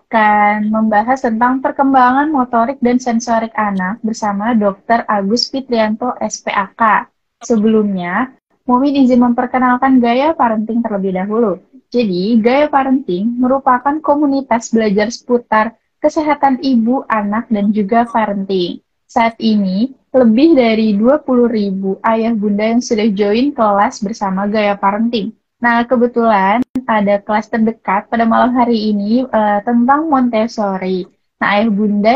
akan membahas tentang perkembangan motorik dan sensorik anak bersama Dr. Agus Fitrianto, SPAK. Sebelumnya, Mumin izin memperkenalkan Gaya Parenting terlebih dahulu. Jadi, Gaya Parenting merupakan komunitas belajar seputar kesehatan ibu, anak, dan juga parenting. Saat ini, lebih dari 20.000 ayah bunda yang sudah join kelas bersama Gaya Parenting. Nah, kebetulan ada kelas terdekat pada malam hari ini tentang Montessori. Nah, ayah bunda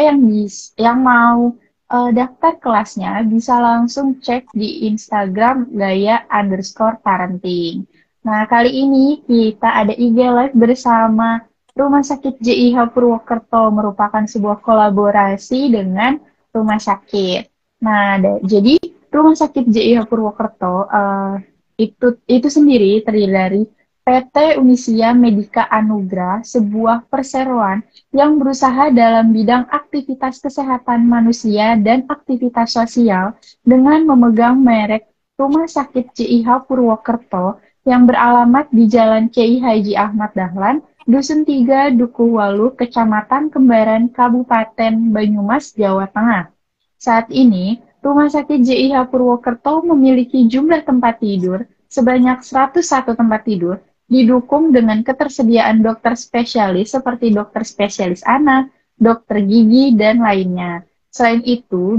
yang mau daftar kelasnya bisa langsung cek di Instagram gaya_parenting. Nah, kali ini kita ada IG Live bersama Rumah Sakit JIH Purwokerto, merupakan sebuah kolaborasi dengan rumah sakit. Nah, jadi Rumah Sakit JIH Purwokerto itu sendiri terdiri dari PT Unisia Medika Anugrah, sebuah perseroan yang berusaha dalam bidang aktivitas kesehatan manusia dan aktivitas sosial dengan memegang merek Rumah Sakit JIH Purwokerto yang beralamat di Jalan Kiai Haji Ahmad Dahlan, Dusun 3, Dukuh Walu, Kecamatan Kembaran, Kabupaten Banyumas, Jawa Tengah. Saat ini, Rumah Sakit JIH Purwokerto memiliki jumlah tempat tidur sebanyak 101 tempat tidur, didukung dengan ketersediaan dokter spesialis seperti dokter spesialis anak, dokter gigi, dan lainnya. Selain itu,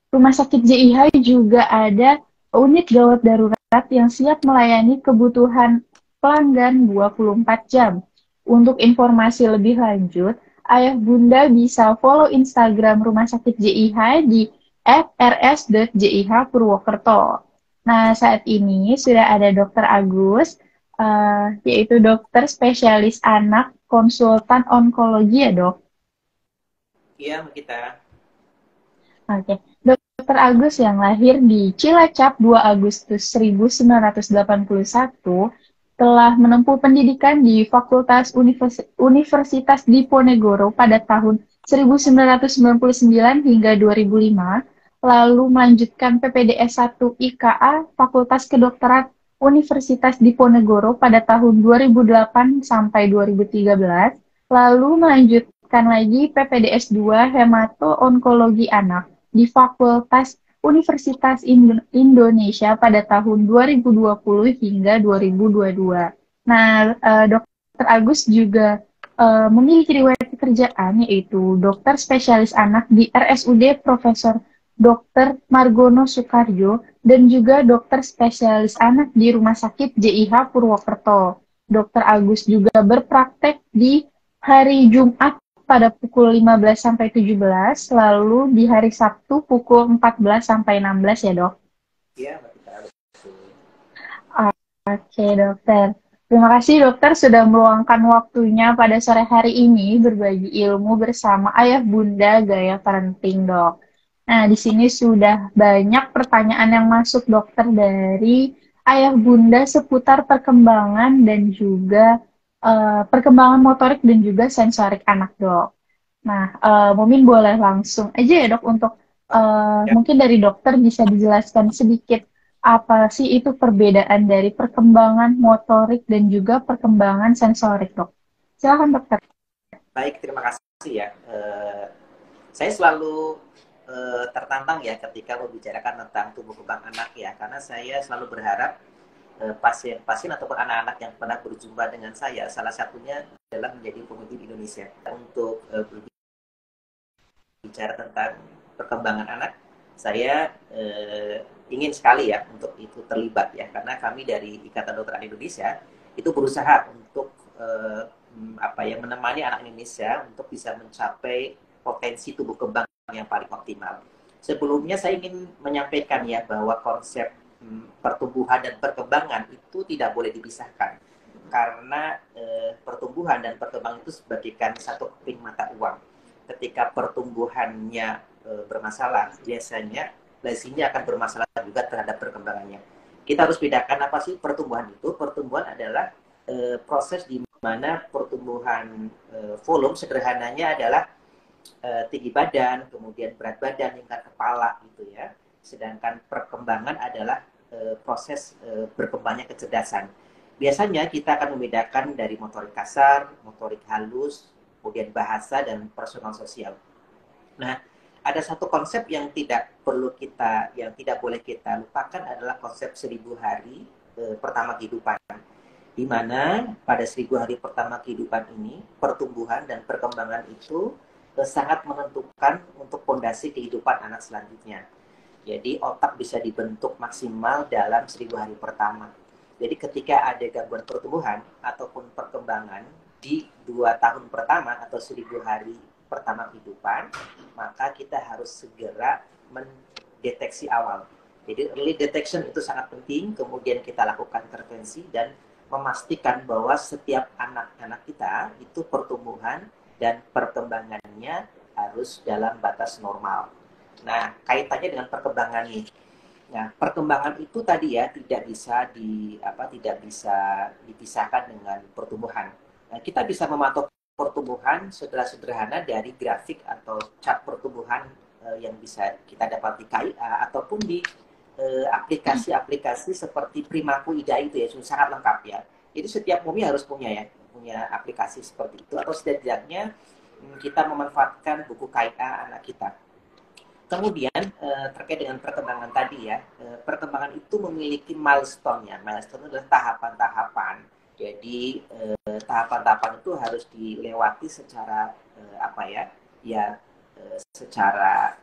Rumah Sakit JIH juga ada unit gawat darurat yang siap melayani kebutuhan pelanggan 24 jam. Untuk informasi lebih lanjut, ayah bunda bisa follow Instagram Rumah Sakit JIH di @rs.jih_purwokerto. Nah, saat ini sudah ada Dokter Agus, yaitu dokter spesialis anak konsultan onkologi ya, Dok? Iya, kita. Oke. Dokter Agus yang lahir di Cilacap 2 Agustus 1981 telah menempuh pendidikan di Fakultas Universitas Diponegoro pada tahun 1999 hingga 2005, lalu melanjutkan PPDS 1 IKA Fakultas Kedokteran Universitas Diponegoro pada tahun 2008 sampai 2013, lalu melanjutkan lagi PPDS 2 Hemato-Onkologi Anak di Fakultas Universitas Indonesia pada tahun 2020 hingga 2022. Nah, Dokter Agus juga memiliki riwayat pekerjaan yaitu dokter spesialis anak di RSUD Profesor Dr. Margono Soekarjo dan juga dokter spesialis anak di Rumah Sakit JIH Purwokerto. Dokter Agus juga berpraktek di hari Jumat pada pukul 15 sampai 17, lalu di hari Sabtu pukul 14 sampai 16 ya, Dok? Iya, Mbak Kita. Oke, Dokter. Terima kasih, Dokter, sudah meluangkan waktunya pada sore hari ini berbagi ilmu bersama ayah bunda Gaya Parenting, Dok. Nah, di sini sudah banyak pertanyaan yang masuk, Dokter, dari ayah bunda seputar perkembangan dan juga perkembangan motorik dan juga sensorik anak, Dok. Nah, Mumin boleh langsung aja ya, Dok, untuk Ya. mungkin dari dokter bisa dijelaskan sedikit apa sih itu perbedaan dari perkembangan motorik dan juga perkembangan sensorik, Dok. Silakan, Dokter. Baik, terima kasih ya. Saya selalu tertantang ya ketika membicarakan tentang tumbuh kembang anak ya, karena saya selalu berharap pasien-pasien ataupun anak-anak yang pernah berjumpa dengan saya, salah satunya adalah menjadi pemimpin Indonesia. Untuk berbicara tentang perkembangan anak, saya ingin sekali ya untuk itu terlibat ya, karena kami dari Ikatan Dokter Anak Indonesia itu berusaha untuk menemani anak Indonesia untuk bisa mencapai potensi tumbuh kembang yang paling optimal. Sebelumnya saya ingin menyampaikan ya bahwa konsep pertumbuhan dan perkembangan itu tidak boleh dipisahkan, karena pertumbuhan dan perkembangan itu sebagaikan satu keping mata uang. Ketika pertumbuhannya bermasalah, biasanya lazimnya akan bermasalah juga terhadap perkembangannya. Kita harus bedakan apa sih pertumbuhan itu. Pertumbuhan adalah proses di mana pertumbuhan volume sederhananya adalah tinggi badan, kemudian berat badan hingga kepala gitu ya. Sedangkan perkembangan adalah proses berkembangnya kecerdasan. Biasanya kita akan membedakan dari motorik kasar, motorik halus, kemudian bahasa dan personal sosial. Nah, ada satu konsep yang tidak boleh kita lupakan adalah konsep 1.000 hari pertama kehidupan, di mana pada 1.000 hari pertama kehidupan ini pertumbuhan dan perkembangan itu sangat menentukan untuk fondasi kehidupan anak selanjutnya. Jadi otak bisa dibentuk maksimal dalam 1.000 hari pertama. Jadi ketika ada gangguan pertumbuhan ataupun perkembangan di 2 tahun pertama atau 1.000 hari pertama kehidupan, maka kita harus segera mendeteksi awal. Jadi early detection itu sangat penting, kemudian kita lakukan intervensi dan memastikan bahwa setiap anak-anak kita itu pertumbuhan dan perkembangannya harus dalam batas normal. Nah, kaitannya dengan perkembangan nih. Nah, perkembangan itu tadi ya tidak bisa dipisahkan dengan pertumbuhan. Nah, kita bisa memantau pertumbuhan sederhana dari grafik atau chart pertumbuhan yang bisa kita dapat di KIA ataupun di aplikasi-aplikasi seperti Primaku IDA itu ya, sangat lengkap ya. Jadi setiap MUMI harus punya aplikasi seperti itu, atau setidaknya kita memanfaatkan buku KIA anak kita. Kemudian terkait dengan perkembangan tadi ya, perkembangan itu memiliki milestone-nya. Milestone adalah tahapan-tahapan. Jadi tahapan-tahapan itu harus dilewati secara secara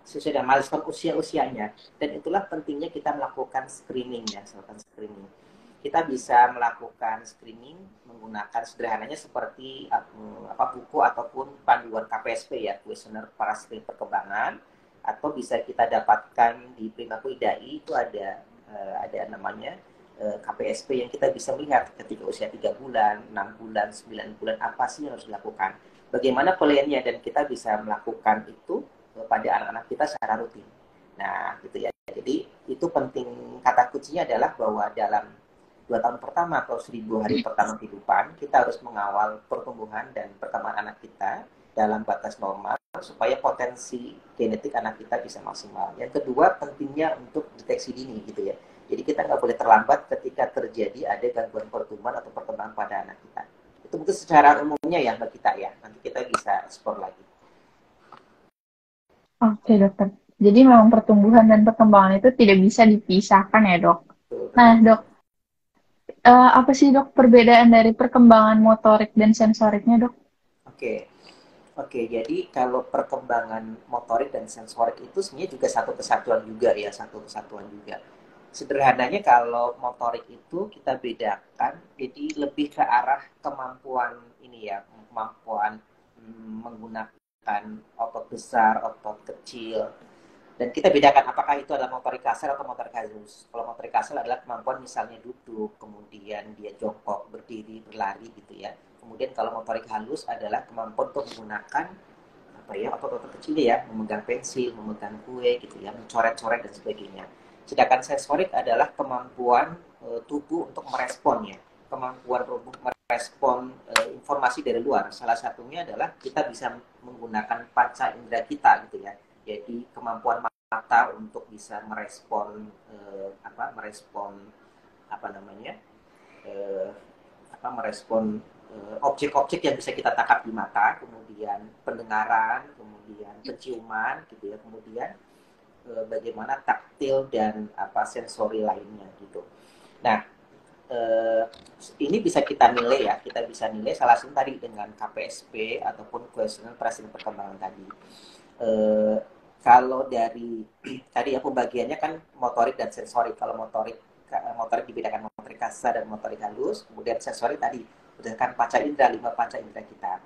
sesuai dengan milestone usia-usianya. Dan itulah pentingnya kita melakukan screening ya, kita bisa melakukan screening menggunakan sederhananya seperti buku ataupun panduan KPSP ya, kuesioner praskrin perkembangan, atau bisa kita dapatkan di Primaku IDAI itu ada namanya KPSP yang kita bisa melihat ketika usia 3 bulan, 6 bulan, 9 bulan apa sih yang harus dilakukan. Bagaimana plan-nya, dan kita bisa melakukan itu pada anak-anak kita secara rutin. Nah, gitu ya. Jadi itu penting, kata kuncinya adalah bahwa dalam 2 tahun pertama atau 1.000 hari pertama kehidupan, kita harus mengawal pertumbuhan dan perkembangan anak kita dalam batas normal supaya potensi genetik anak kita bisa maksimal. Yang kedua, pentingnya untuk deteksi dini gitu ya. Jadi kita nggak boleh terlambat ketika terjadi ada gangguan pertumbuhan atau perkembangan pada anak kita. Itu mungkin secara umumnya ya Mbak kita ya. Nanti kita bisa explore lagi. Oke dokter. Jadi memang pertumbuhan dan perkembangan itu tidak bisa dipisahkan ya dok. Nah dok, apa sih dok perbedaan dari perkembangan motorik dan sensoriknya dok? Oke, jadi kalau perkembangan motorik dan sensorik itu sebenarnya juga satu kesatuan juga. Sederhananya kalau motorik itu kita bedakan, jadi lebih ke arah kemampuan kemampuan menggunakan otot besar, otot kecil. Dan kita bedakan apakah itu adalah motorik kasar atau motorik halus. Kalau motorik kasar adalah kemampuan misalnya duduk, kemudian dia jongkok, berdiri, berlari gitu ya. Kemudian kalau motorik halus adalah kemampuan untuk menggunakan otot-otot kecilnya ya, memegang pensil, memegang kue gitu ya, mencoret-coret dan sebagainya. Sedangkan sensorik adalah kemampuan tubuh untuk meresponnya, kemampuan tubuh merespon informasi dari luar. Salah satunya adalah kita bisa menggunakan panca indera kita gitu ya. Jadi kemampuan mata untuk bisa merespon merespon objek-objek yang bisa kita tangkap di mata, kemudian pendengaran, kemudian penciuman gitu ya, kemudian bagaimana taktil dan sensori lainnya gitu. Nah, ini bisa kita nilai ya, kita bisa nilai salah satu tadi dengan KPSP ataupun kuesioner praksrin perkembangan tadi. Kalau dari tadi ya pembagiannya kan motorik dan sensorik. Kalau motorik dibedakan motorik kasar dan motorik halus, kemudian sensorik tadi berdasarkan panca indera, 5 panca indera kita.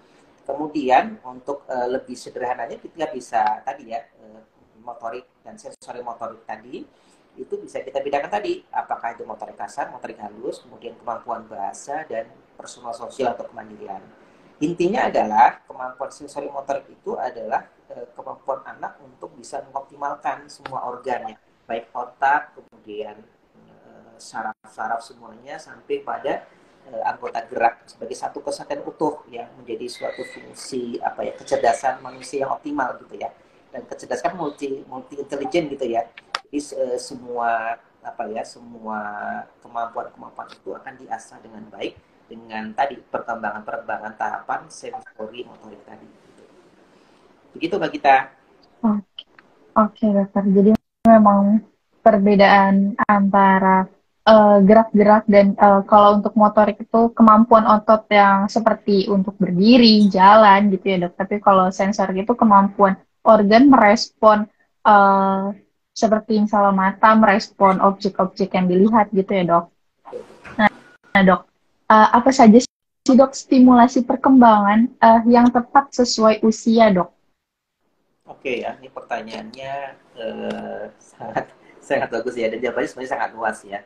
Kemudian untuk lebih sederhananya kita bisa tadi ya motorik dan sensori motorik tadi itu bisa kita bedakan tadi apakah itu motorik kasar, motorik halus, kemudian kemampuan bahasa dan personal sosial atau kemandirian. Intinya adalah kemampuan sensori motorik itu adalah kemampuan anak untuk bisa mengoptimalkan semua organnya, baik otak, kemudian saraf-saraf semuanya sampai pada anggota gerak sebagai satu kesatuan utuh yang menjadi suatu fungsi kecerdasan manusia yang optimal gitu ya. Dan kecerdasan multi intelijen gitu ya. Jadi semua semua kemampuan itu akan diasah dengan baik dengan tadi perkembangan tahapan sensori motorik tadi. Begitu Mbak Gita. Oke, oke, dokter. Jadi memang perbedaan antara gerak-gerak dan kalau untuk motorik itu kemampuan otot yang seperti untuk berdiri, jalan gitu ya dok. Tapi kalau sensor itu kemampuan organ merespon eh, seperti misalnya mata merespon objek-objek yang dilihat gitu ya dok. Nah dok, apa saja sih dok stimulasi perkembangan yang tepat sesuai usia dok? Oke ya, ini pertanyaannya sangat sangat bagus ya, dan jawabannya sebenarnya sangat luas ya.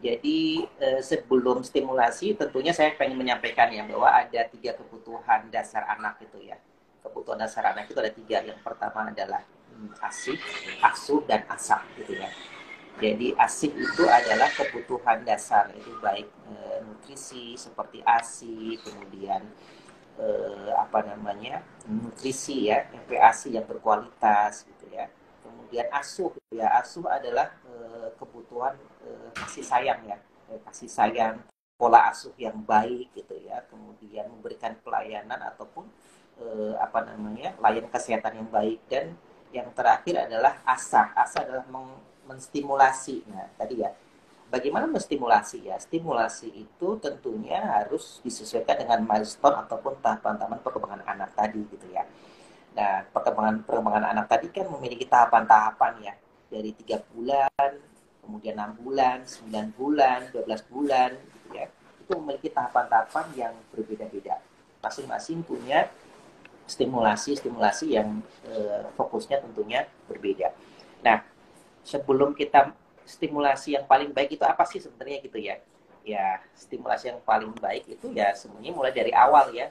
Jadi sebelum stimulasi tentunya saya pengen menyampaikan ya bahwa ada 3 kebutuhan dasar anak itu ya. Kebutuhan dasar anak itu ada 3. Yang pertama adalah ASIF, asuh, dan asap gitu ya. Jadi ASIF itu adalah kebutuhan dasar, itu baik nutrisi seperti ASI, kemudian apa namanya, nutrisi ya, MPASI yang berkualitas gitu ya. Kemudian asuh ya, asuh adalah kebutuhan kasih sayang ya, kasih sayang, pola asuh yang baik gitu ya, kemudian memberikan pelayanan ataupun apa namanya, layanan kesehatan yang baik. Dan yang terakhir adalah asa. Asa adalah menstimulasi. Nah, tadi ya, bagaimana menstimulasi ya? Stimulasi itu tentunya harus disesuaikan dengan milestone ataupun tahapan-tahapan perkembangan anak tadi gitu ya. Nah, perkembangan anak tadi kan memiliki tahapan-tahapan ya. Dari 3 bulan, kemudian 6 bulan, 9 bulan, 12 bulan gitu ya. Itu memiliki tahapan-tahapan yang berbeda-beda. Masing-masing punya stimulasi-stimulasi yang fokusnya tentunya berbeda. Nah, sebelum kita stimulasi yang paling baik itu apa sih sebenarnya gitu ya? Ya, stimulasi yang paling baik itu ya sebenarnya mulai dari awal ya.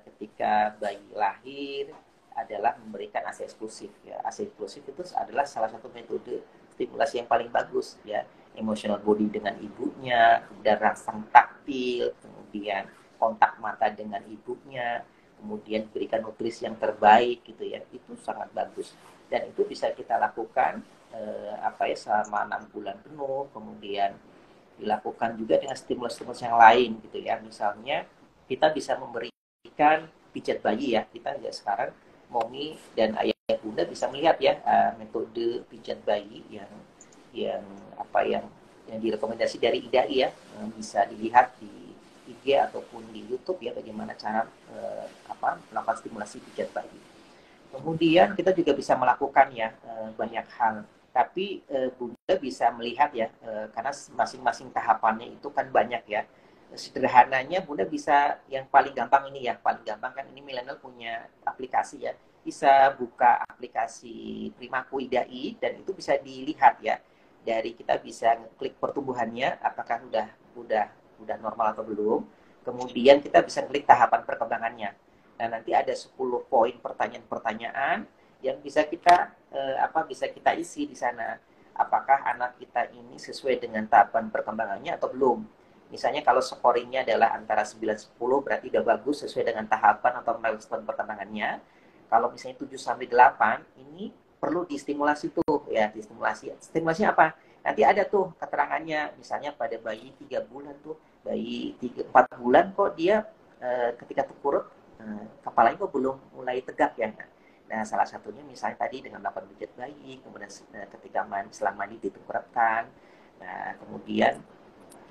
Ketika bayi lahir adalah memberikan ASI eksklusif ya. ASI eksklusif itu adalah salah satu metode stimulasi yang paling bagus ya. Emotional body dengan ibunya, kemudian rangsang taktil, kemudian kontak mata dengan ibunya, kemudian berikan nutrisi yang terbaik gitu ya. Itu sangat bagus. Dan itu bisa kita lakukan apa ya, selama 6 bulan penuh. Kemudian dilakukan juga dengan stimulus-stimulus yang lain gitu ya. Misalnya kita bisa memberikan pijat bayi ya. Kita ya sekarang momi dan ayah bunda bisa melihat ya metode pijat bayi yang apa yang direkomendasi dari IDAI ya, bisa dilihat di IG ataupun di YouTube ya, bagaimana cara melakukan stimulasi pijat bayi. Kemudian kita juga bisa melakukan ya banyak hal. Tapi Bunda bisa melihat ya, karena masing-masing tahapannya itu kan banyak ya. Sederhananya Bunda bisa yang paling gampang ini ya, paling gampang kan ini milenial punya aplikasi ya. Bisa buka aplikasi Primaku IDAI dan itu bisa dilihat ya. Dari kita bisa ngeklik pertumbuhannya apakah udah normal atau belum. Kemudian kita bisa klik tahapan perkembangannya. Nah, nanti ada 10 poin pertanyaan-pertanyaan yang bisa kita isi di sana. Apakah anak kita ini sesuai dengan tahapan perkembangannya atau belum? Misalnya kalau scoringnya adalah antara 9-10 berarti udah bagus sesuai dengan tahapan atau milestone perkembangannya. Kalau misalnya 7-8 ini perlu distimulasi tuh ya, distimulasi. Stimulasinya apa? Nanti ada tuh keterangannya, misalnya pada bayi 3 bulan tuh, bayi 4 bulan kok dia ketika terkurut kepalanya kok belum mulai tegak ya. Nah, salah satunya misalnya tadi dengan melakukan pijat bayi, kemudian ketika setelah mandi ditengkurapkan. Nah, kemudian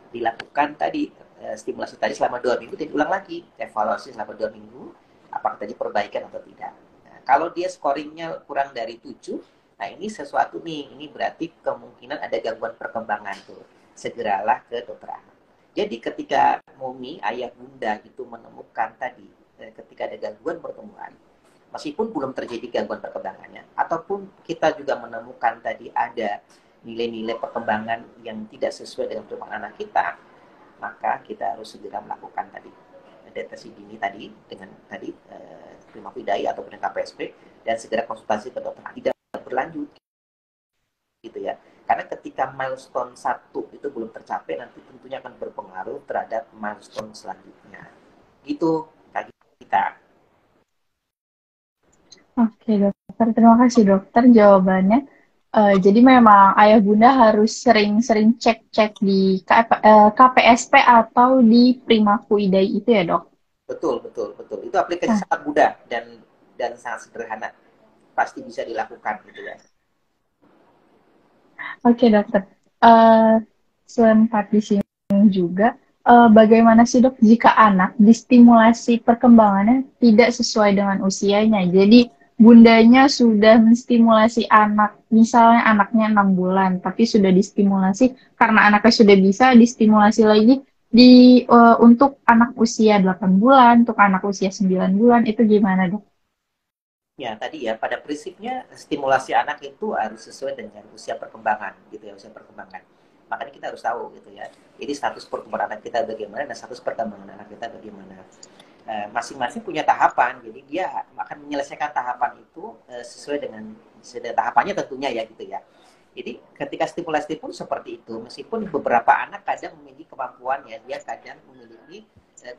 dilakukan tadi stimulasi tadi selama 2 minggu, dan ulang lagi evaluasi selama 2 minggu, apakah tadi perbaikan atau tidak. Nah, kalau dia scoringnya kurang dari 7, nah ini sesuatu nih, ini berarti kemungkinan ada gangguan perkembangan tuh. Segeralah ke dokter anak. Jadi ketika momi, ayah bunda itu menemukan tadi ketika ada gangguan pertumbuhan, meskipun belum terjadi gangguan perkembangannya, ataupun kita juga menemukan tadi ada nilai-nilai perkembangan yang tidak sesuai dengan perkembangan anak kita, maka kita harus segera melakukan tadi deteksi dini tadi dengan tadi Primaku IDAI ataupun dengan KPSP, dan segera konsultasi ke dokter. Tidak berlanjut gitu ya. Karena ketika milestone 1 itu belum tercapai, nanti tentunya akan berpengaruh terhadap milestone selanjutnya. Gitu Kak kita. Oke dokter, terima kasih dokter jawabannya. Jadi memang ayah bunda harus sering-sering cek-cek di KPSP atau di Primaku Idai itu ya dok? Betul, betul, betul. Itu aplikasi Nah, sangat mudah dan sangat sederhana. Pasti bisa dilakukan gitu ya. oke dokter. Eh Sempat di sini juga, bagaimana sih dok jika anak distimulasi perkembangannya tidak sesuai dengan usianya? Jadi bundanya sudah menstimulasi anak, misalnya anaknya 6 bulan, tapi sudah distimulasi karena anaknya sudah bisa distimulasi lagi untuk anak usia 8 bulan, untuk anak usia 9 bulan, itu gimana dok? Ya, tadi ya, pada prinsipnya stimulasi anak itu harus sesuai dengan usia perkembangan, gitu ya, usia perkembangan. Makanya kita harus tahu, gitu ya. Jadi status pertumbuhan anak kita bagaimana dan status perkembangan anak kita bagaimana. Masing-masing punya tahapan, jadi dia akan menyelesaikan tahapan itu sesuai dengan tahapannya tentunya ya, gitu ya. Jadi ketika stimulasi pun seperti itu, meskipun beberapa anak kadang memiliki kemampuan ya, dia kadang memiliki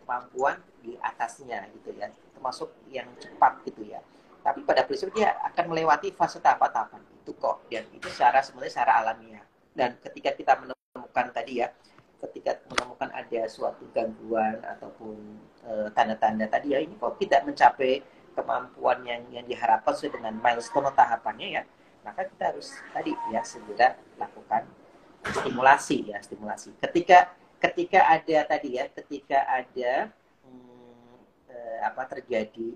kemampuan di atasnya gitu ya, termasuk yang cepat gitu ya. Tapi pada prinsipnya dia akan melewati fase tahapan-tahapan itu kok, dan itu sebenarnya secara alamiah. Dan ketika kita menemukan tadi ya, ketika menemukan ada suatu gangguan ataupun tanda-tanda tadi ya, ini kok tidak mencapai kemampuan yang diharapkan sesuai dengan milestone tahapannya ya, maka kita harus tadi ya segera lakukan stimulasi. Ketika ada tadi ya, ketika ada terjadi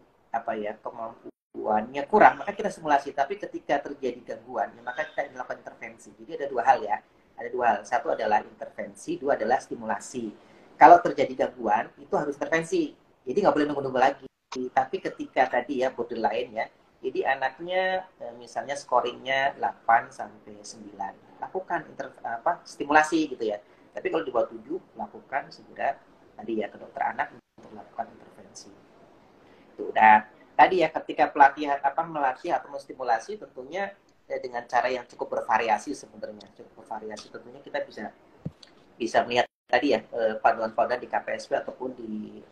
kemampuannya kurang, maka kita simulasi. Tapi ketika terjadi gangguan, ya, maka kita melakukan intervensi. Jadi ada dua hal ya, ada dua hal. Satu adalah intervensi, dua adalah stimulasi. Kalau terjadi gangguan, itu harus intervensi. Jadi nggak boleh nunggu-nunggu lagi. Tapi ketika tadi ya borderline ya, jadi anaknya misalnya scoringnya 8 sampai 9, lakukan stimulasi gitu ya. Tapi kalau di bawah 7, lakukan segera tadi ya ke dokter anak untuk melakukan intervensi. Itu. Dan tadi ya ketika melatih atau menstimulasi tentunya dengan cara yang cukup bervariasi sebenarnya. Cukup bervariasi tentunya kita bisa bisa melihat tadi ya paduan-paduan di KPSP ataupun di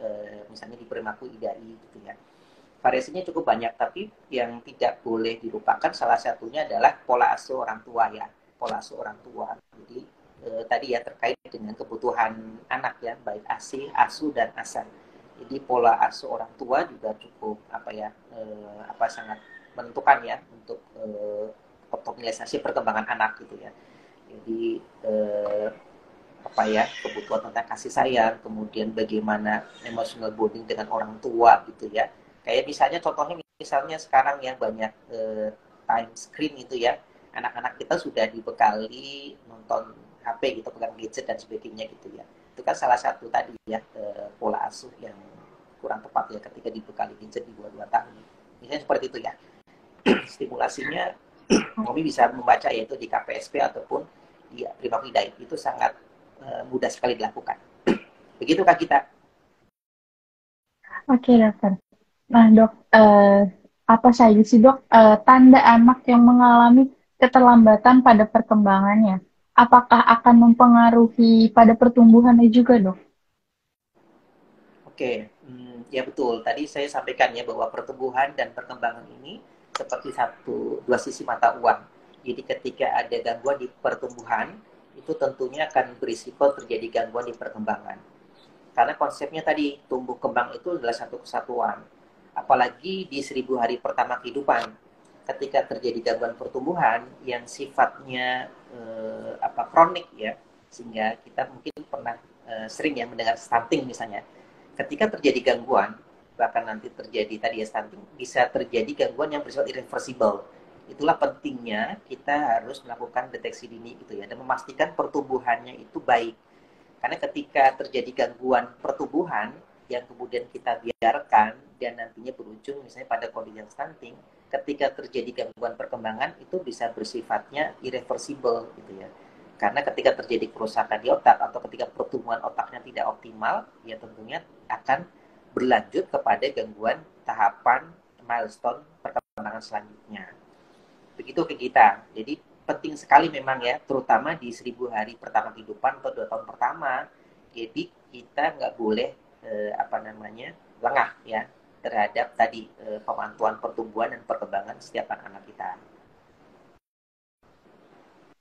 misalnya di Perimaku IDAI gitu ya. Variasinya cukup banyak, tapi yang tidak boleh dilupakan salah satunya adalah pola asuh orang tua ya. Pola asuh orang tua. Jadi tadi ya terkait dengan kebutuhan anak ya, baik ASI, ASU dan ASAN. Jadi pola asuh orang tua juga cukup sangat menentukan ya untuk optimalisasi perkembangan anak gitu ya. Jadi kebutuhan tentang kasih sayang, kemudian bagaimana emotional bonding dengan orang tua gitu ya. Kayak misalnya contohnya misalnya sekarang yang banyak time screen itu ya, anak-anak kita sudah dibekali nonton HP gitu, pegang gadget dan sebagainya gitu ya. Itu kan salah satu tadi ya pola asuh yang kurang tepat ya ketika dibekali gadget di bawah 2 tahun. Misalnya seperti itu ya. Stimulasinya Momi bisa membaca yaitu di KPSP ataupun di Prima Hidayat, itu sangat mudah sekali dilakukan. Begitu Kak kita. Oke dokter. Nah dok, apa saja sih dok tanda anak yang mengalami keterlambatan pada perkembangannya? Apakah akan mempengaruhi pada pertumbuhannya juga dok? Oke, ya betul. Tadi saya sampaikan ya bahwa pertumbuhan dan perkembangan ini seperti dua sisi mata uang. Jadi ketika ada gangguan di pertumbuhan, itu tentunya akan berisiko terjadi gangguan di perkembangan. Karena konsepnya tadi tumbuh kembang itu adalah satu kesatuan. Apalagi di 1.000 hari pertama kehidupan, ketika terjadi gangguan pertumbuhan yang sifatnya kronik ya, sehingga kita mungkin pernah sering ya mendengar stunting misalnya. Ketika terjadi gangguan, bahkan nanti terjadi tadi ya stunting, bisa terjadi gangguan yang bersifat irreversible. Itulah pentingnya kita harus melakukan deteksi dini gitu ya, dan memastikan pertumbuhannya itu baik. Karena ketika terjadi gangguan pertumbuhan yang kemudian kita biarkan dan nantinya berujung misalnya pada kondisi stunting, ketika terjadi gangguan perkembangan itu bisa bersifatnya irreversible gitu ya. Karena ketika terjadi kerusakan di otak atau ketika pertumbuhan otaknya tidak optimal, ya tentunya akan berlanjut kepada gangguan tahapan milestone perkembangan selanjutnya. Begitu ke kita. Jadi penting sekali memang ya, terutama di 1.000 hari pertama kehidupan atau 2 tahun pertama. Jadi kita nggak boleh lengah ya terhadap tadi pemantauan pertumbuhan dan perkembangan setiap anak-anak kita.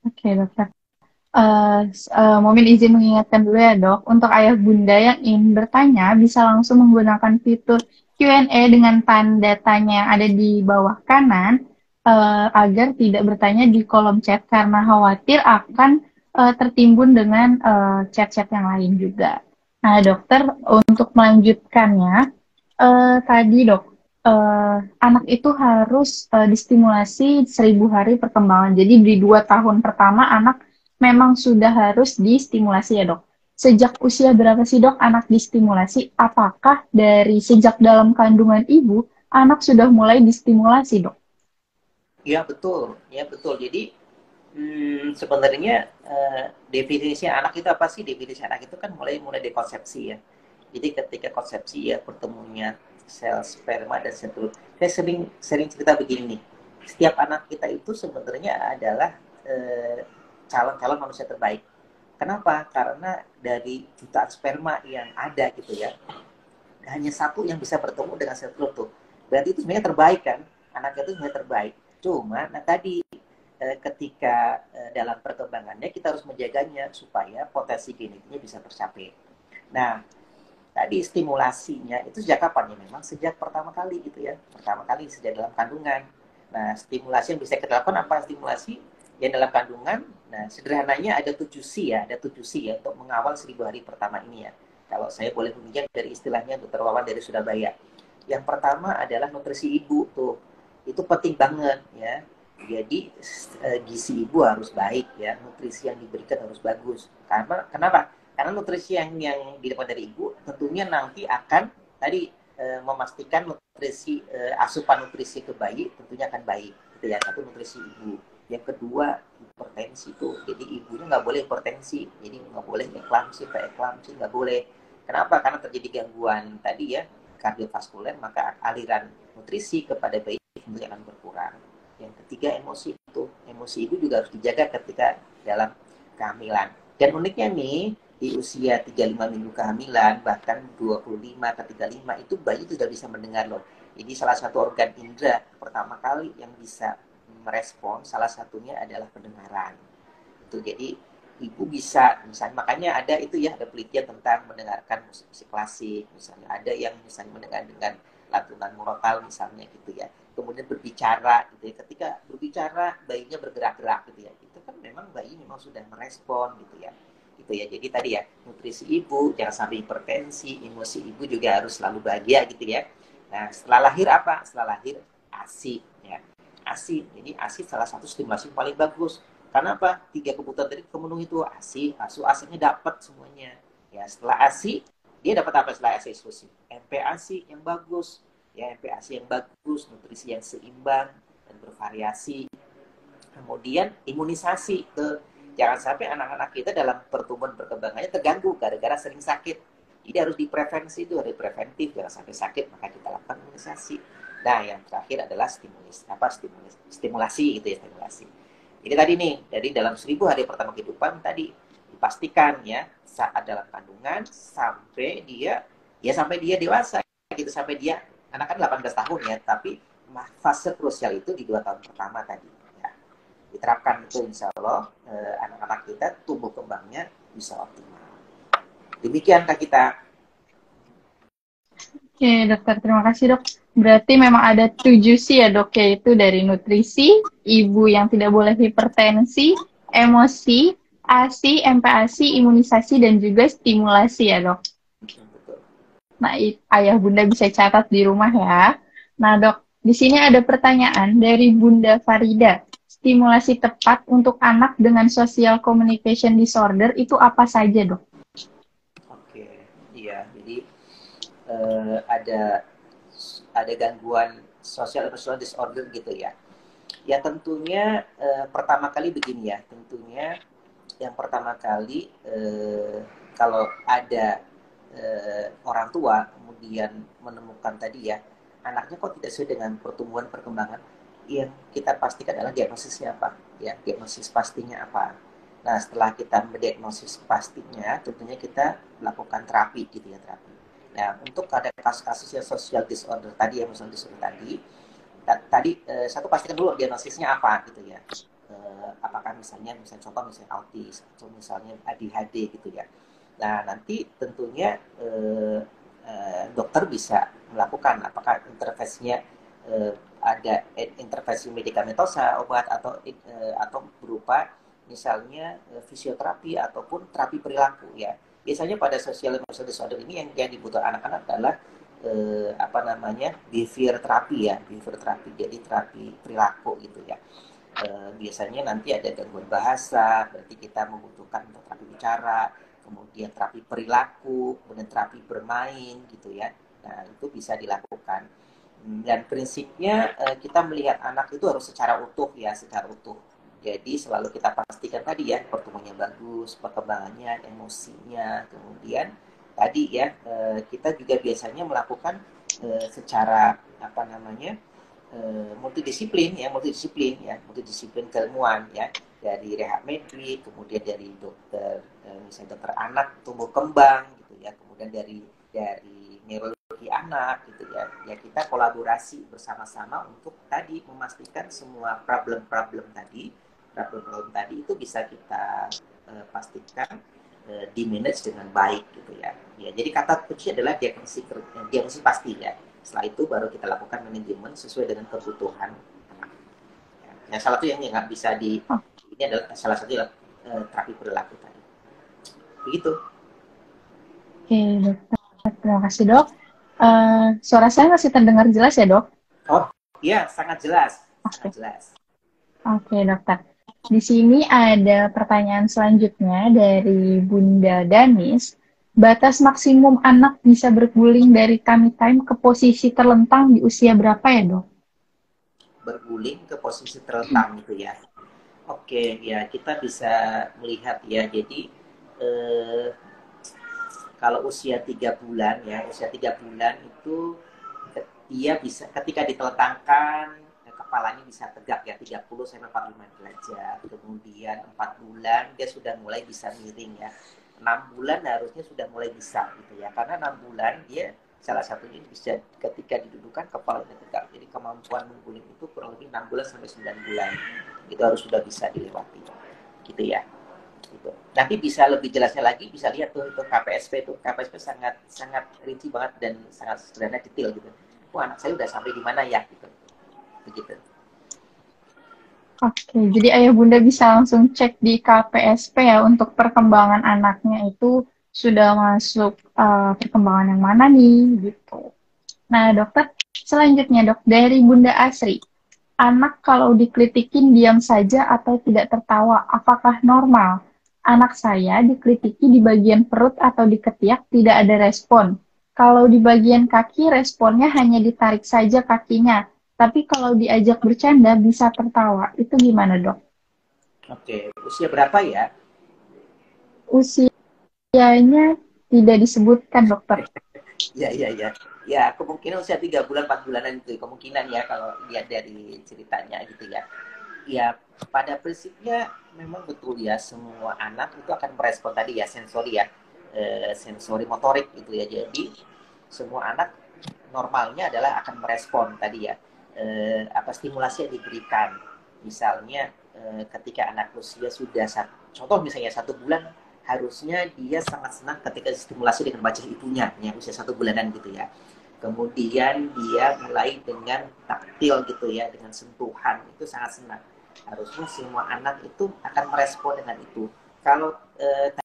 Oke, dokter. Momin izin mengingatkan dulu ya dok, untuk ayah bunda yang ingin bertanya bisa langsung menggunakan fitur Q&A dengan tanda tanya yang ada di bawah kanan agar tidak bertanya di kolom chat karena khawatir akan tertimbun dengan chat-chat yang lain juga. Nah dokter, untuk melanjutkannya, tadi dok, anak itu harus distimulasi 1.000 hari perkembangan. Jadi di 2 tahun pertama anak memang sudah harus distimulasi ya dok. Sejak usia berapa sih dok anak distimulasi? Apakah dari sejak dalam kandungan ibu anak sudah mulai distimulasi dok? Ya betul, ya betul. Jadi sebenarnya definisi anak itu apa sih? Definisi anak itu kan mulai mulai dari konsepsi ya. Jadi ketika konsepsi ya pertemuannya sel sperma dan sel telur. Saya sering sering cerita begini nih. Setiap anak kita itu sebenarnya adalah calon-calon manusia terbaik. Kenapa? Karena dari jutaan sperma yang ada gitu ya, hanya satu yang bisa bertemu dengan sel telur tuh. Berarti itu sebenarnya terbaik kan? Anak itu sebenarnya terbaik. Cuma, nah tadi ketika dalam perkembangannya kita harus menjaganya supaya potensi genetiknya bisa tercapai. Nah, tadi stimulasinya itu sejak kapan ya? Memang sejak pertama kali gitu ya. Pertama kali sejak dalam kandungan. Nah, stimulasi yang bisa kita lakukan apa? Stimulasi yang dalam kandungan. Nah, sederhananya ada 7C ya, ada 7C ya untuk mengawal 1.000 hari pertama ini ya. Kalau saya boleh meminjam dari istilahnya Dr. Wawan dari Surabaya. Yang pertama adalah nutrisi ibu tuh. Itu penting banget ya. Jadi gizi ibu harus baik ya, nutrisi yang diberikan harus bagus. Karena kenapa? Karena nutrisi yang didapat dari ibu tentunya nanti akan tadi memastikan nutrisi asupan nutrisi ke bayi tentunya akan baik. Itu ya satu nutrisi ibu. Yang kedua hipertensi itu. Jadi ibunya nggak boleh hipertensi. Jadi nggak boleh eklamsi, preeklamsi nggak boleh. Kenapa? Karena terjadi gangguan tadi ya kardiovaskuler maka aliran nutrisi kepada bayi tentunya akan berkurang. Yang ketiga emosi itu. Emosi ibu juga harus dijaga ketika dalam kehamilan. Dan uniknya nih, di usia 35 minggu kehamilan, bahkan 25 ke 35, itu bayi sudah bisa mendengar loh. Jadi salah satu organ indera pertama kali yang bisa merespon, salah satunya adalah pendengaran. Itu jadi ibu bisa, misalnya makanya ada itu ya, ada penelitian tentang mendengarkan musik klasik, misalnya ada yang misalnya mendengar dengan lantunan murotal misalnya gitu ya. Kemudian berbicara gitu ya. Ketika berbicara bayinya bergerak-gerak gitu ya. Itu kan memang bayi memang sudah merespon gitu ya. Gitu ya. Jadi tadi ya, nutrisi ibu jangan sampai hipertensi, emosi ibu juga harus selalu bahagia gitu ya. Nah, setelah lahir apa? Setelah lahir ASI ya. ASI. Jadi ASI salah satu stimulasi paling bagus. Karena apa? Tiga kebutuhan tadi kemenuhi itu ASI, ASU, ASInya dapat semuanya. Ya, setelah ASI dia dapat apa setelah ASI eksklusif? MPASI yang bagus, ya MPASI yang bagus, nutrisi yang seimbang dan bervariasi. Kemudian imunisasi ke jangan sampai anak-anak kita dalam pertumbuhan perkembangannya terganggu gara-gara sering sakit. Jadi harus diprevensi itu, harus preventif, jangan sampai sakit maka kita lakukan imunisasi. Nah, yang terakhir adalah stimulasi gitu ya, stimulasi. Jadi tadi nih, dari dalam 1.000 hari pertama kehidupan tadi dipastikan ya saat dalam kandungan sampai dia ya sampai dia dewasa gitu sampai dia anak kan 18 tahun ya tapi fase krusial itu di 2 tahun pertama tadi ya diterapkan itu insya Allah anak-anak kita tumbuh kembangnya bisa optimal demikian kak kita. Oke, dokter, terima kasih dok. Berarti memang ada 7C ya dok, yaitu dari nutrisi, ibu yang tidak boleh hipertensi, emosi, ASI, MPASI, imunisasi, dan juga stimulasi ya dok. Betul. Nah, ayah bunda bisa catat di rumah ya. Nah dok, di sini ada pertanyaan dari Bunda Farida. Stimulasi tepat untuk anak dengan social communication disorder itu apa saja dok? Oke, iya jadi ada gangguan sosial emosional disorder gitu ya. Ya tentunya pertama kali begini ya, tentunya yang pertama kali kalau ada orang tua kemudian menemukan tadi ya anaknya kok tidak sesuai dengan pertumbuhan perkembangan yang kita pastikan adalah diagnosisnya apa ya diagnosis pastinya apa. Nah setelah kita mendiagnosis pastinya tentunya kita melakukan terapi gitu ya terapi. Nah untuk ada kasus-kasus yang social disorder tadi yang social disorder tadi satu pastikan dulu diagnosisnya apa gitu ya apakah misalnya contoh misalnya autis atau misalnya ADHD gitu ya. Nah, nanti tentunya dokter bisa melakukan apakah intervensinya ada intervensi medikamentosa obat atau berupa misalnya fisioterapi ataupun terapi perilaku ya. Biasanya pada social emotional disorder ini yang dibutuhkan anak-anak adalah apa namanya behavior terapi ya, behavior terapi, jadi terapi perilaku gitu ya. Biasanya nanti ada gangguan bahasa, berarti kita membutuhkan terapi bicara, kemudian terapi perilaku, kemudian terapi bermain gitu ya. Nah, itu bisa dilakukan. Dan prinsipnya kita melihat anak itu harus secara utuh ya, secara utuh. Jadi selalu kita pastikan tadi ya, pertumbuhannya bagus, perkembangannya, emosinya, kemudian tadi ya kita juga biasanya melakukan secara apa namanya multidisiplin keilmuan ya, dari rehab medik, kemudian dari dokter misalnya dokter anak tumbuh kembang gitu ya, kemudian dari neurologi anak gitu ya. Ya kita kolaborasi bersama-sama untuk tadi memastikan semua problem-problem tadi itu bisa kita pastikan di manage dengan baik gitu ya. Ya, jadi kata kunci adalah diagnosis pasti ya. Setelah itu baru kita lakukan manajemen sesuai dengan kebutuhan. Ya, salah satu yang nggak bisa ini adalah salah satu terapi perilaku tadi. Begitu. Oke, dokter. Terima kasih, dok. Suara saya masih terdengar jelas ya, dok? Oh, iya, sangat jelas. Sangat Oke. jelas. Oke, dokter. Di sini ada pertanyaan selanjutnya dari Bunda Danis. Batas maksimum anak bisa berguling dari tummy time ke posisi terlentang di usia berapa ya, dok? Berguling ke posisi terlentang gitu ya. Oke, ya kita bisa melihat ya. Jadi eh, kalau usia 3 bulan ya, usia 3 bulan itu dia bisa ketika ditelentangkan kepalanya bisa tegak ya 30 sampai 45 derajat. Kemudian 4 bulan dia sudah mulai bisa miring ya. 6 bulan harusnya sudah mulai bisa gitu ya. Karena 6 bulan dia salah satunya bisa ketika didudukan kepalanya tegak. Jadi kemampuan mengguling itu kurang lebih 6 bulan sampai 9 bulan. Itu harus sudah bisa dilewati. Gitu ya. Gitu. Nanti bisa lebih jelasnya lagi bisa lihat tuh itu KPSP itu sangat sangat rinci banget dan sangat sederhana detail gitu. Wah, anak saya udah sampai di mana ya gitu. Begitu. Oke, jadi ayah bunda bisa langsung cek di KPSP ya untuk perkembangan anaknya itu sudah masuk perkembangan yang mana nih gitu. Nah dokter, selanjutnya dok dari Bunda Asri, anak kalau dikritikin diam saja atau tidak tertawa, apakah normal? Anak saya dikritiki di bagian perut atau di ketiak tidak ada respon. Kalau di bagian kaki responnya hanya ditarik saja kakinya, tapi kalau diajak bercanda bisa tertawa. Itu gimana dok? Oke, usia berapa ya? Usianya tidak disebutkan dokter. Ya. Ya, kemungkinan usia 3 bulan, 4 bulanan itu. Kemungkinan ya kalau lihat dari ceritanya gitu ya. Ya, pada prinsipnya memang betul ya. Semua anak itu akan merespon tadi ya, sensori ya. Sensori motorik gitu ya. Jadi, semua anak normalnya adalah akan merespon tadi ya. Apa stimulasi yang diberikan. Misalnya, ketika anak usia sudah, contoh misalnya 1 bulan, harusnya dia sangat senang ketika stimulasi dengan wajah ibunya yang usia 1 bulanan gitu ya. Kemudian dia mulai dengan taktil gitu ya, dengan sentuhan itu sangat senang. Harusnya semua anak itu akan merespon dengan itu. Kalau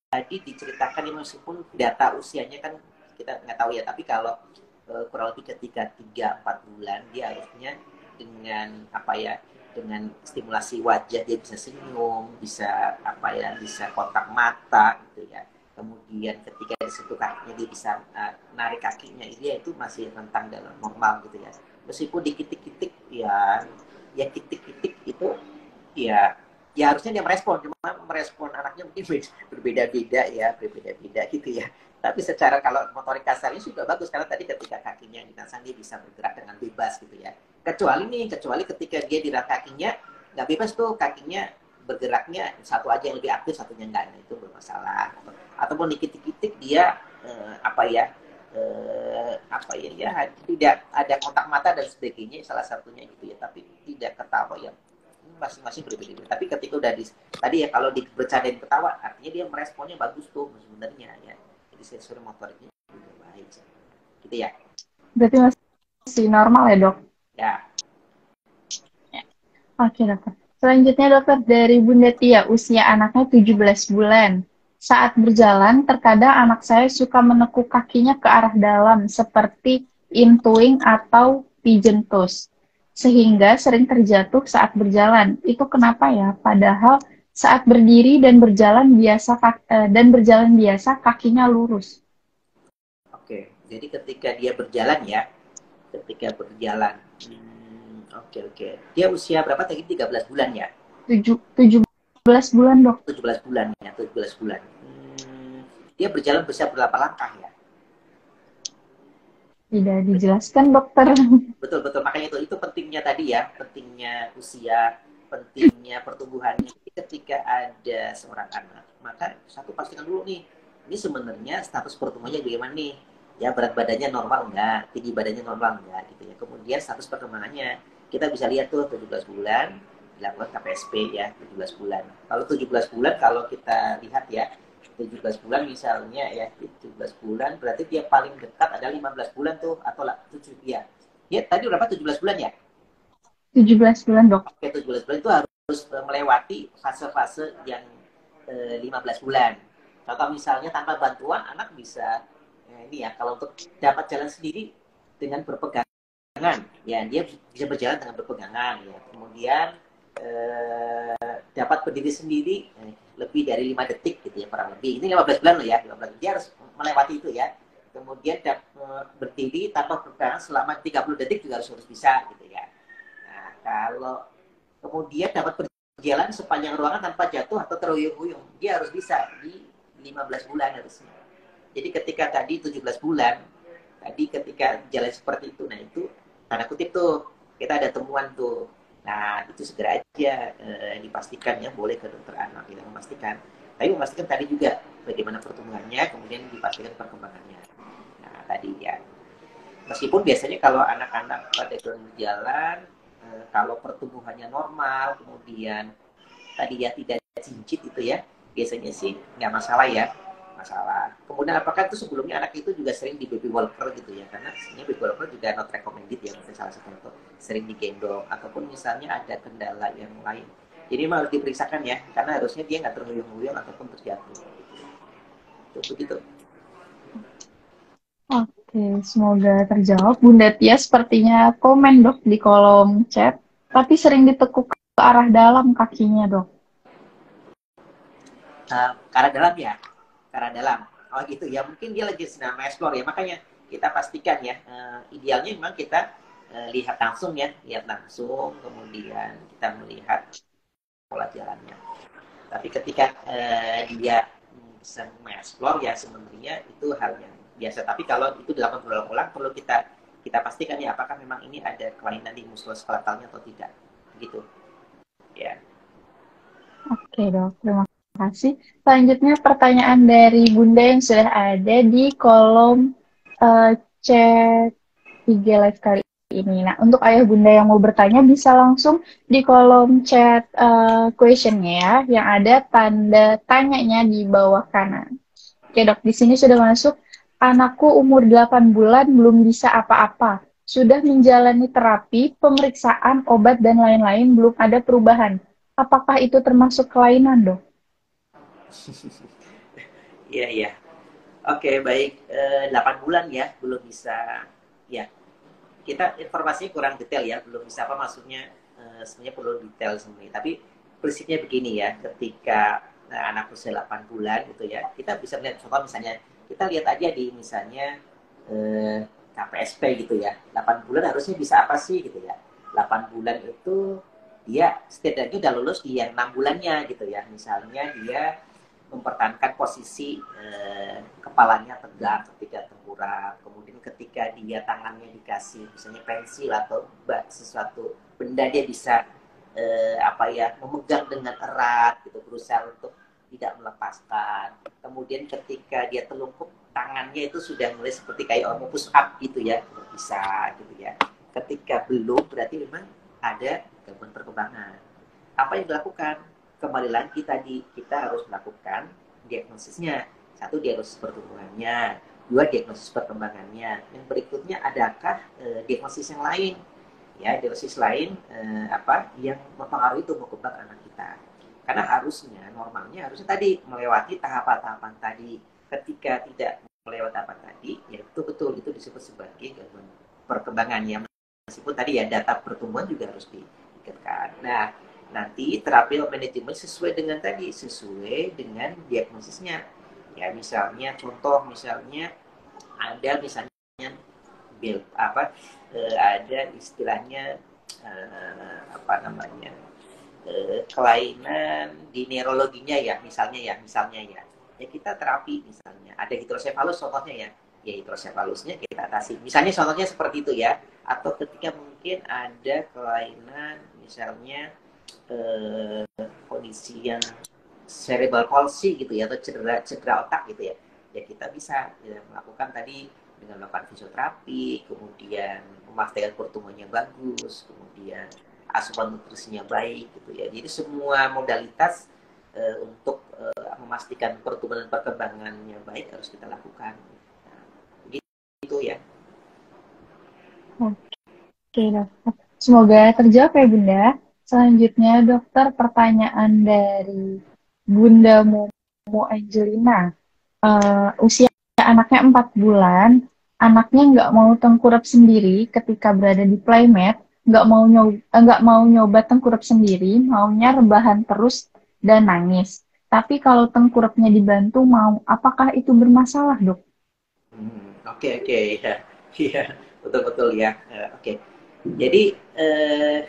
tadi diceritakan ini meskipun data usianya kan kita nggak tahu ya, tapi kalau kurang lebih ketika 3-4 bulan dia harusnya dengan apa ya, dengan stimulasi wajah dia bisa senyum, bisa apa ya, bisa kontak mata gitu ya. Kemudian ketika disentuh kakinya dia bisa narik kakinya, dia itu masih rentang dalam normal gitu ya. Meskipun dikitik-kitik ya, ya kitik-kitik itu ya, ya harusnya dia merespon, cuma merespon anaknya mungkin berbeda-beda ya, berbeda-beda gitu ya. Tapi secara kalau motorik kasarnya sudah bagus karena tadi ketika kakinya dinasan dia bisa bergerak dengan bebas gitu ya. Kecuali ketika dia di kakinya nggak bebas tuh, kakinya bergeraknya satu aja yang lebih aktif, satunya enggak, nah, itu bermasalah. Ataupun dikit-dikit dia tidak ada kontak mata dan sebagainya, salah satunya gitu ya, tapi tidak ketawa ya, masing-masing berbeda-beda. Tapi ketika udah tadi ya kalau bercandain ketawa, artinya dia meresponnya bagus tuh sebenarnya ya. Jadi sensor motoriknya juga baik. Gitu ya. Berarti masih normal ya, Dok? Ya. Oke, dokter. Selanjutnya, dokter, dari Bunda Tia, usia anaknya 17 bulan. Saat berjalan, terkadang anak saya suka menekuk kakinya ke arah dalam, seperti intuing atau pigeon toes, sehingga sering terjatuh saat berjalan. Itu kenapa ya? Padahal saat berdiri dan berjalan biasa, kakinya lurus. Oke. Jadi ketika dia berjalan ya, ketika berjalan. Oke. Dia usia berapa tadi? 13 bulan ya? 17 bulan, dok. 17 bulan ya, 17 bulan. Dia berjalan bisa berapa langkah ya? Tidak dijelaskan, dokter. Betul. Makanya itu pentingnya tadi ya, pentingnya usia, pentingnya pertumbuhannya. Jadi ketika ada seorang anak, maka satu pastikan dulu nih, ini sebenarnya status pertumbuhannya bagaimana nih? Ya berat badannya normal enggak, tinggi badannya normal enggak gitu ya. Kemudian status perkembangannya, kita bisa lihat tuh 17 bulan, dilakukan KPSP ya, 17 bulan. Kalau 17 bulan, kalau kita lihat ya, 17 bulan misalnya ya, 17 bulan berarti dia paling dekat ada 15 bulan tuh, atau 7 ya. Ya tadi berapa, 17 bulan ya? 17 bulan, dok. Oke, 17 bulan itu harus melewati fase-fase yang 15 bulan. Contoh misalnya tanpa bantuan anak bisa ini ya, kalau untuk dapat jalan sendiri dengan berpegangan, ya dia bisa berjalan dengan berpegangan ya. Kemudian dapat berdiri sendiri lebih dari 5 detik gitu ya, kurang lebih. Ini 15 bulan loh ya, 15 bulan. Dia harus melewati itu ya. Kemudian berdiri tanpa berpegangan selama 30 detik juga harus bisa gitu ya. Nah, kalau kemudian dapat berjalan sepanjang ruangan tanpa jatuh atau terhuyung-huyung, dia harus bisa di 15 bulan harusnya. Jadi ketika tadi 17 bulan, tadi ketika jalan seperti itu, nah itu tanda kutip tuh, kita ada temuan tuh. Nah, itu segera aja dipastikan ya, boleh ke dokter anak kita memastikan. Tapi memastikan tadi juga bagaimana pertumbuhannya, kemudian dipastikan perkembangannya. Nah, tadi ya. Meskipun biasanya kalau anak-anak pada berjalan, kalau pertumbuhannya normal, kemudian tadi ya tidak cincit itu ya, biasanya sih nggak masalah ya, masalah. Kemudian apakah itu sebelumnya anak itu juga sering di baby walker gitu ya, karena sebenarnya baby walker juga not recommended ya, misalnya salah satu itu sering digendong, ataupun misalnya ada kendala yang lain. Jadi memang harus diperiksakan ya, karena harusnya dia nggak terhuyung-huyung ataupun terjatuh. Itu begitu. Oke, semoga terjawab. Bunda Tia sepertinya komen, dok, di kolom chat, tapi sering ditekuk ke arah dalam kakinya, dok. Ke arah dalam ya, ke arah dalam. Oh gitu ya, mungkin dia lagi sedang mengeksplor ya, makanya kita pastikan ya, idealnya memang kita lihat langsung ya, kemudian kita melihat pola jalannya. Tapi ketika dia bisa mengeksplor ya, sebenarnya itu hal yang biasa. Tapi kalau itu dilakukan berulang-ulang, perlu kita pastikan ya, apakah memang ini ada kelainan di muskuloskeletalnya atau tidak, gitu ya. Oke, dok, terima kasih. Selanjutnya pertanyaan dari Bunda yang sudah ada di kolom chat IG Live kali ini. Nah, untuk ayah bunda yang mau bertanya bisa langsung di kolom chat questionnya ya, yang ada tanda tanyanya di bawah kanan. Oke, dok, di sini sudah masuk. Anakku umur 8 bulan belum bisa apa-apa. Sudah menjalani terapi, pemeriksaan, obat, dan lain-lain, belum ada perubahan. Apakah itu termasuk kelainan, dok? Iya. Oke, baik. 8 bulan ya, belum bisa. Ya, kita informasinya kurang detail ya, belum bisa apa maksudnya, sebenarnya perlu detail sebenarnya. Tapi prinsipnya begini ya, ketika anak usia 8 bulan gitu ya, kita bisa melihat contoh misalnya, kita lihat aja di misalnya KPSP gitu ya, 8 bulan harusnya bisa apa sih gitu ya. 8 bulan itu dia setidaknya udah lulus di yang 6 bulannya gitu ya. Misalnya dia mempertahankan posisi kepalanya tegak ketika tengkurap, kemudian ketika dia tangannya dikasih misalnya pensil atau sesuatu benda, dia bisa memegang dengan erat gitu, berusaha untuk tidak melepaskan. Kemudian ketika dia telungkup, tangannya itu sudah mulai seperti kayak mau push up gitu ya, bisa gitu ya. Ketika belum, berarti memang ada gangguan perkembangan. apa yang dilakukan? Kembali lagi tadi, kita harus melakukan diagnosisnya. Satu, diagnosis pertumbuhannya. Dua, diagnosis perkembangannya. Yang berikutnya, adakah diagnosis yang lain? Ya, diagnosis lain apa yang mempengaruhi tumbuh kembang anak kita. Karena harusnya, normalnya harusnya tadi melewati tahapan-tahapan tadi. Ketika tidak melewati tahapan tadi, ya betul-betul itu disebut sebagai gangguan perkembangan. Ya, meskipun tadi ya data pertumbuhan juga harus diikatkan. Nah, nanti terapi manajemen sesuai dengan tadi, sesuai dengan diagnosisnya. Ya, misalnya contoh, misalnya ada misalnya ada istilahnya apa namanya kelainan di neurologinya ya misalnya ya kita terapi misalnya ada hidrosefalus contohnya ya hidrosefalusnya kita atasi misalnya contohnya seperti itu ya atau ketika mungkin ada kelainan misalnya kondisi yang cerebral palsy gitu ya atau cedera otak gitu ya ya kita bisa ya, melakukan tadi dengan melakukan fisioterapi kemudian memastikan pertumbuhannya bagus kemudian asupan nutrisinya baik gitu ya jadi semua modalitas untuk memastikan pertumbuhan dan perkembangannya baik harus kita lakukan nah, gitu ya. Oke, dokter. Semoga terjawab ya, Bunda. Selanjutnya, dokter, pertanyaan dari Bunda Momo Angelina. Usia anaknya 4 bulan, anaknya nggak mau tengkurap sendiri ketika berada di playmat, nggak mau nyoba tengkurap sendiri, maunya rebahan terus dan nangis. Tapi kalau tengkurapnya dibantu mau, apakah itu bermasalah, dok? Oke oke ya iya betul betul ya oke jadi eh,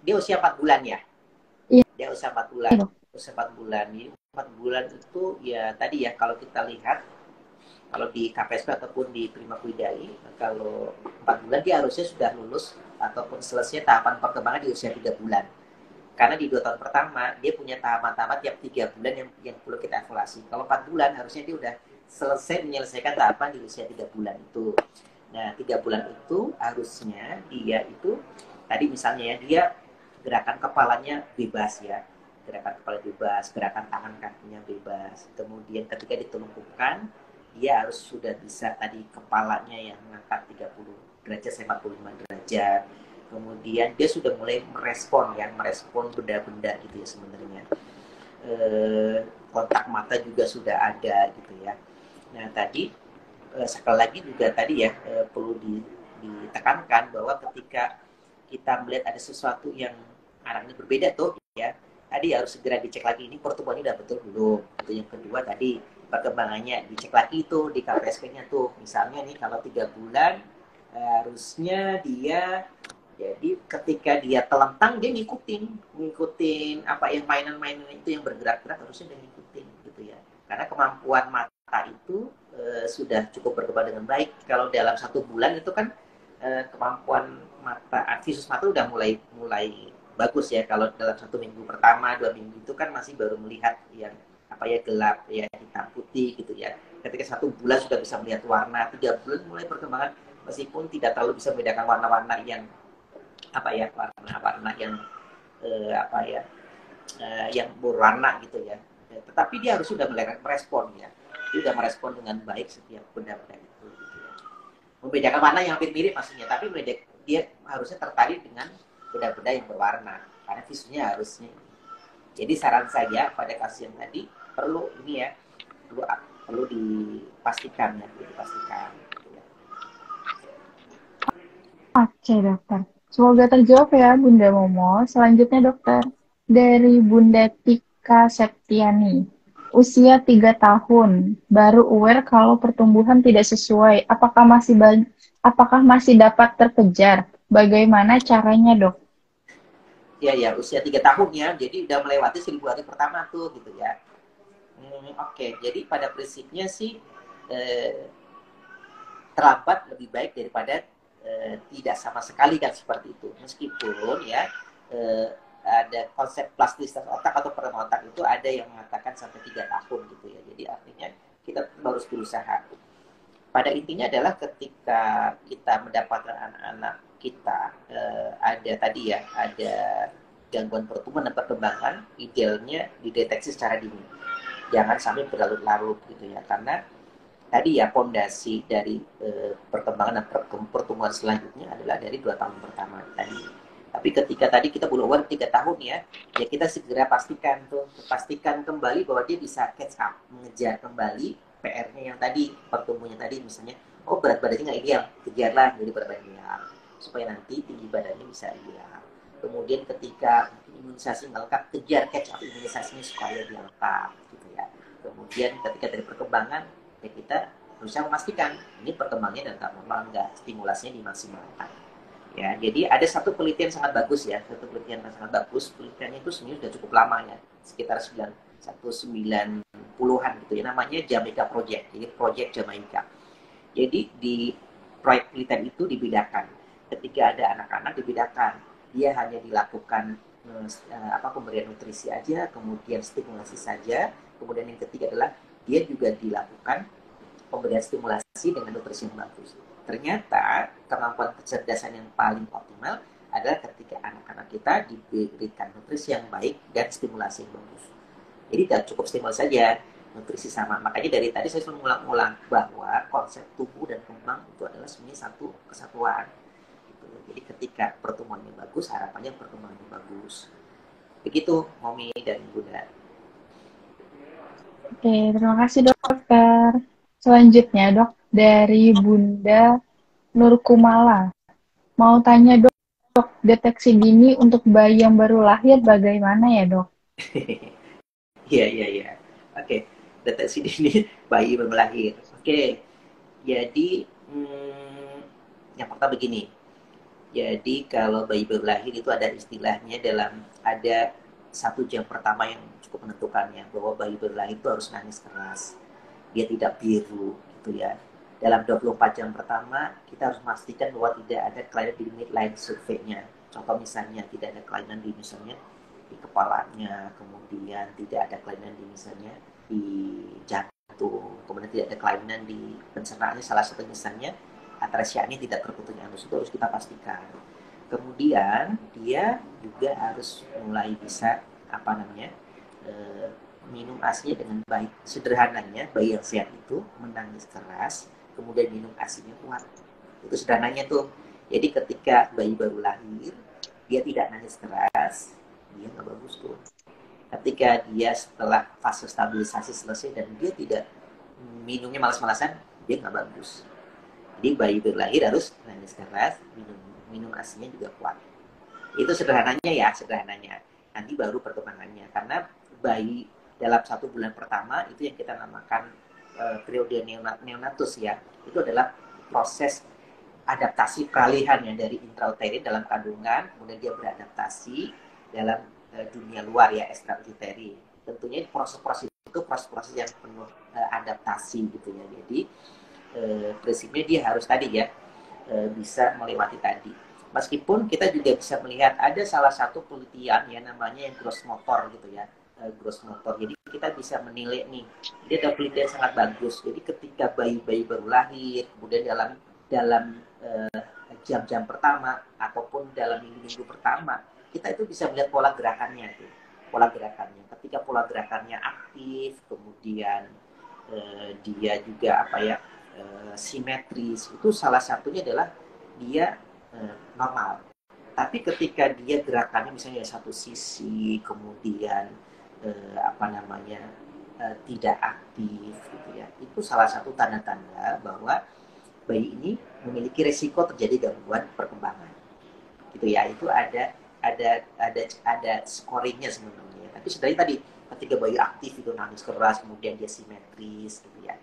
dia usia 4 bulan ya Iya, dia usia 4 bulan dok. usia 4 bulan jadi 4 bulan itu ya tadi ya kalau kita lihat kalau di KPSP ataupun di Prima Kuidai kalau 4 bulan dia harusnya sudah lulus ataupun selesai tahapan perkembangan di usia 3 bulan karena di 2 tahun pertama dia punya tahapan-tahapan tiap 3 bulan yang perlu kita evaluasi kalau 4 bulan harusnya dia udah selesai menyelesaikan tahapan di usia 3 bulan itu nah 3 bulan itu harusnya dia itu tadi misalnya ya dia gerakan kepalanya bebas ya gerakan kepala bebas gerakan tangan kakinya bebas kemudian ketika ditelungkupkan dia harus sudah bisa tadi kepalanya yang mengangkat 30 derajat 45 derajat kemudian dia sudah mulai merespon benda-benda gitu ya sebenarnya kontak mata juga sudah ada gitu ya nah tadi sekali lagi juga tadi ya perlu ditekankan bahwa ketika kita melihat ada sesuatu yang anaknya berbeda tuh ya tadi harus segera dicek lagi ini pertumbuhannya udah betul belum itu yang kedua tadi perkembangannya dicek lagi itu di KPSP-nya tuh misalnya nih kalau 3 bulan harusnya dia jadi ketika dia telentang dia ngikutin apa yang mainan-mainan itu yang bergerak-gerak harusnya dia ngikutin gitu ya karena kemampuan mata itu sudah cukup berkembang dengan baik kalau dalam 1 bulan itu kan kemampuan mata visus mata udah mulai bagus ya kalau dalam 1 minggu pertama 2 minggu itu kan masih baru melihat yang apa ya gelap ya hitam putih gitu ya ketika 1 bulan sudah bisa melihat warna 3 bulan mulai perkembangan meskipun tidak terlalu bisa membedakan warna-warna yang apa ya warna-warna yang apa ya yang berwarna gitu ya tetapi dia harus sudah merespon ya dia sudah merespon dengan baik setiap benda-benda itu gitu ya membedakan warna yang hampir mirip maksudnya tapi dia harusnya tertarik dengan benda-benda yang berwarna karena visunya harusnya jadi saran saya pada kasus yang tadi perlu ini ya perlu dipastikan ya perlu dipastikan gitu ya. Oke, dokter. Semoga terjawab ya, Bunda Momo. Selanjutnya, dokter. Dari Bunda Tika Septiani. Usia 3 tahun. Baru aware kalau pertumbuhan tidak sesuai. Apakah masih dapat terkejar? Bagaimana caranya, dok? Ya usia 3 tahun ya jadi udah melewati 1.000 hari pertama tuh gitu ya oke jadi pada prinsipnya sih terlambat lebih baik daripada tidak sama sekali kan seperti itu meskipun ya ada konsep plastisitas otak atau perkembangan otak itu ada yang mengatakan sampai 3 tahun gitu ya jadi artinya kita harus berusaha pada intinya adalah ketika kita mendapatkan anak-anak kita ada tadi ya ada gangguan pertumbuhan dan perkembangan idealnya dideteksi secara dini. Jangan sampai berlarut-larut gitu ya, karena tadi ya pondasi dari perkembangan dan pertumbuhan selanjutnya adalah dari 2 tahun pertama tadi. Tapi ketika tadi kita belum umur 3 tahun ya, ya kita segera pastikan kembali bahwa dia bisa catch up, mengejar kembali PR-nya yang tadi, pertumbuhannya tadi misalnya, oh berat badannya nggak ideal, kejarlah jadi berat badan ideal, supaya nanti tinggi badannya bisa ideal. Kemudian ketika imunisasi nggak lengkap, kejar catch up imunisasinya supaya dia lengkap gitu ya. Kemudian ketika dari perkembangan, ya kita berusaha memastikan ini perkembangannya dan normal enggak, stimulasinya dimaksimalkan. Ya, jadi ada satu penelitian sangat bagus ya, satu penelitian yang sangat bagus. Penelitiannya itu sebenarnya sudah cukup lama ya, sekitar 1990-an gitu ya, namanya Jamaica Project. Jadi Project Jamaica. Jadi di proyek penelitian itu dibedakan. Ketika ada anak-anak dibedakan, dia hanya dilakukan pemberian nutrisi aja, kemudian stimulasi saja. Kemudian yang ketiga adalah dia juga dilakukan pemberian stimulasi dengan nutrisi yang bagus. Ternyata kemampuan kecerdasan yang paling optimal adalah ketika anak-anak kita diberikan nutrisi yang baik dan stimulasi yang bagus. Jadi tidak cukup stimulasi saja, nutrisi sama. Makanya dari tadi saya selalu mengulang-ulang bahwa konsep tubuh dan kembang itu adalah sebenarnya satu kesatuan. Jadi ketika pertumbuhannya bagus, harapannya perkembangannya bagus. Begitu, Momi dan Bunda. Oke, terima kasih dokter. Selanjutnya dok, dari Bunda Nurkumala. Mau tanya dok, deteksi dini untuk bayi yang baru lahir bagaimana ya dok? Iya. Oke, deteksi dini bayi baru lahir. Oke, jadi yang pertama begini. Jadi kalau bayi baru lahir itu ada istilahnya ada 1 jam pertama yang cukup menentukannya, bahwa bayi baru lahir itu harus nangis keras, dia tidak biru gitu ya. Dalam 24 jam pertama kita harus memastikan bahwa tidak ada kelainan di midline survey-nya. Contoh misalnya tidak ada kelainan di misalnya di kepalanya, kemudian tidak ada kelainan di misalnya di jantung, kemudian tidak ada kelainan di pencernaannya, salah satu misalnya atrasianya tidak terputusnya anus, itu harus kita pastikan. Kemudian dia juga harus mulai bisa minum asinya dengan baik. Sederhananya bayi yang sehat itu menangis keras, kemudian minum asinya kuat. Itu sederhananya tuh. Jadi ketika bayi baru lahir, dia tidak nangis keras, dia nggak bagus tuh. Ketika dia setelah fase stabilisasi selesai dan dia tidak minumnya malas-malasan, dia nggak bagus. Jadi bayi baru lahir harus nangis keras, minum asinya juga kuat. Itu sederhananya ya, sederhananya. Nanti baru perkembangannya. Karena bayi dalam 1 bulan pertama itu yang kita namakan periode neonatus ya. Itu adalah proses adaptasi peralihan ya dari intrauterin dalam kandungan, kemudian dia beradaptasi dalam dunia luar ya, extrauterin. Tentunya proses-proses itu proses-proses yang penuh adaptasi gitu ya. Jadi prinsipnya dia harus tadi ya bisa melewati tadi. Meskipun kita juga bisa melihat ada salah satu penelitian ya namanya yang gross motor gitu ya, gross motor. Jadi kita bisa menilai nih, dia ada penelitian sangat bagus. Jadi ketika bayi-bayi baru lahir, kemudian dalam jam-jam pertama ataupun dalam minggu-minggu pertama, kita itu bisa melihat pola gerakannya itu. Pola gerakannya. Ketika pola gerakannya aktif, kemudian dia juga simetris, itu salah satunya adalah dia normal. Tapi ketika dia gerakannya misalnya satu sisi, kemudian tidak aktif gitu ya, itu salah satu tanda-tanda bahwa bayi ini memiliki resiko terjadi gangguan perkembangan gitu ya. Itu ada scoringnya sebenarnya. Tapi sebenarnya tadi ketika bayi aktif itu nangis keras, kemudian dia simetris gitu ya,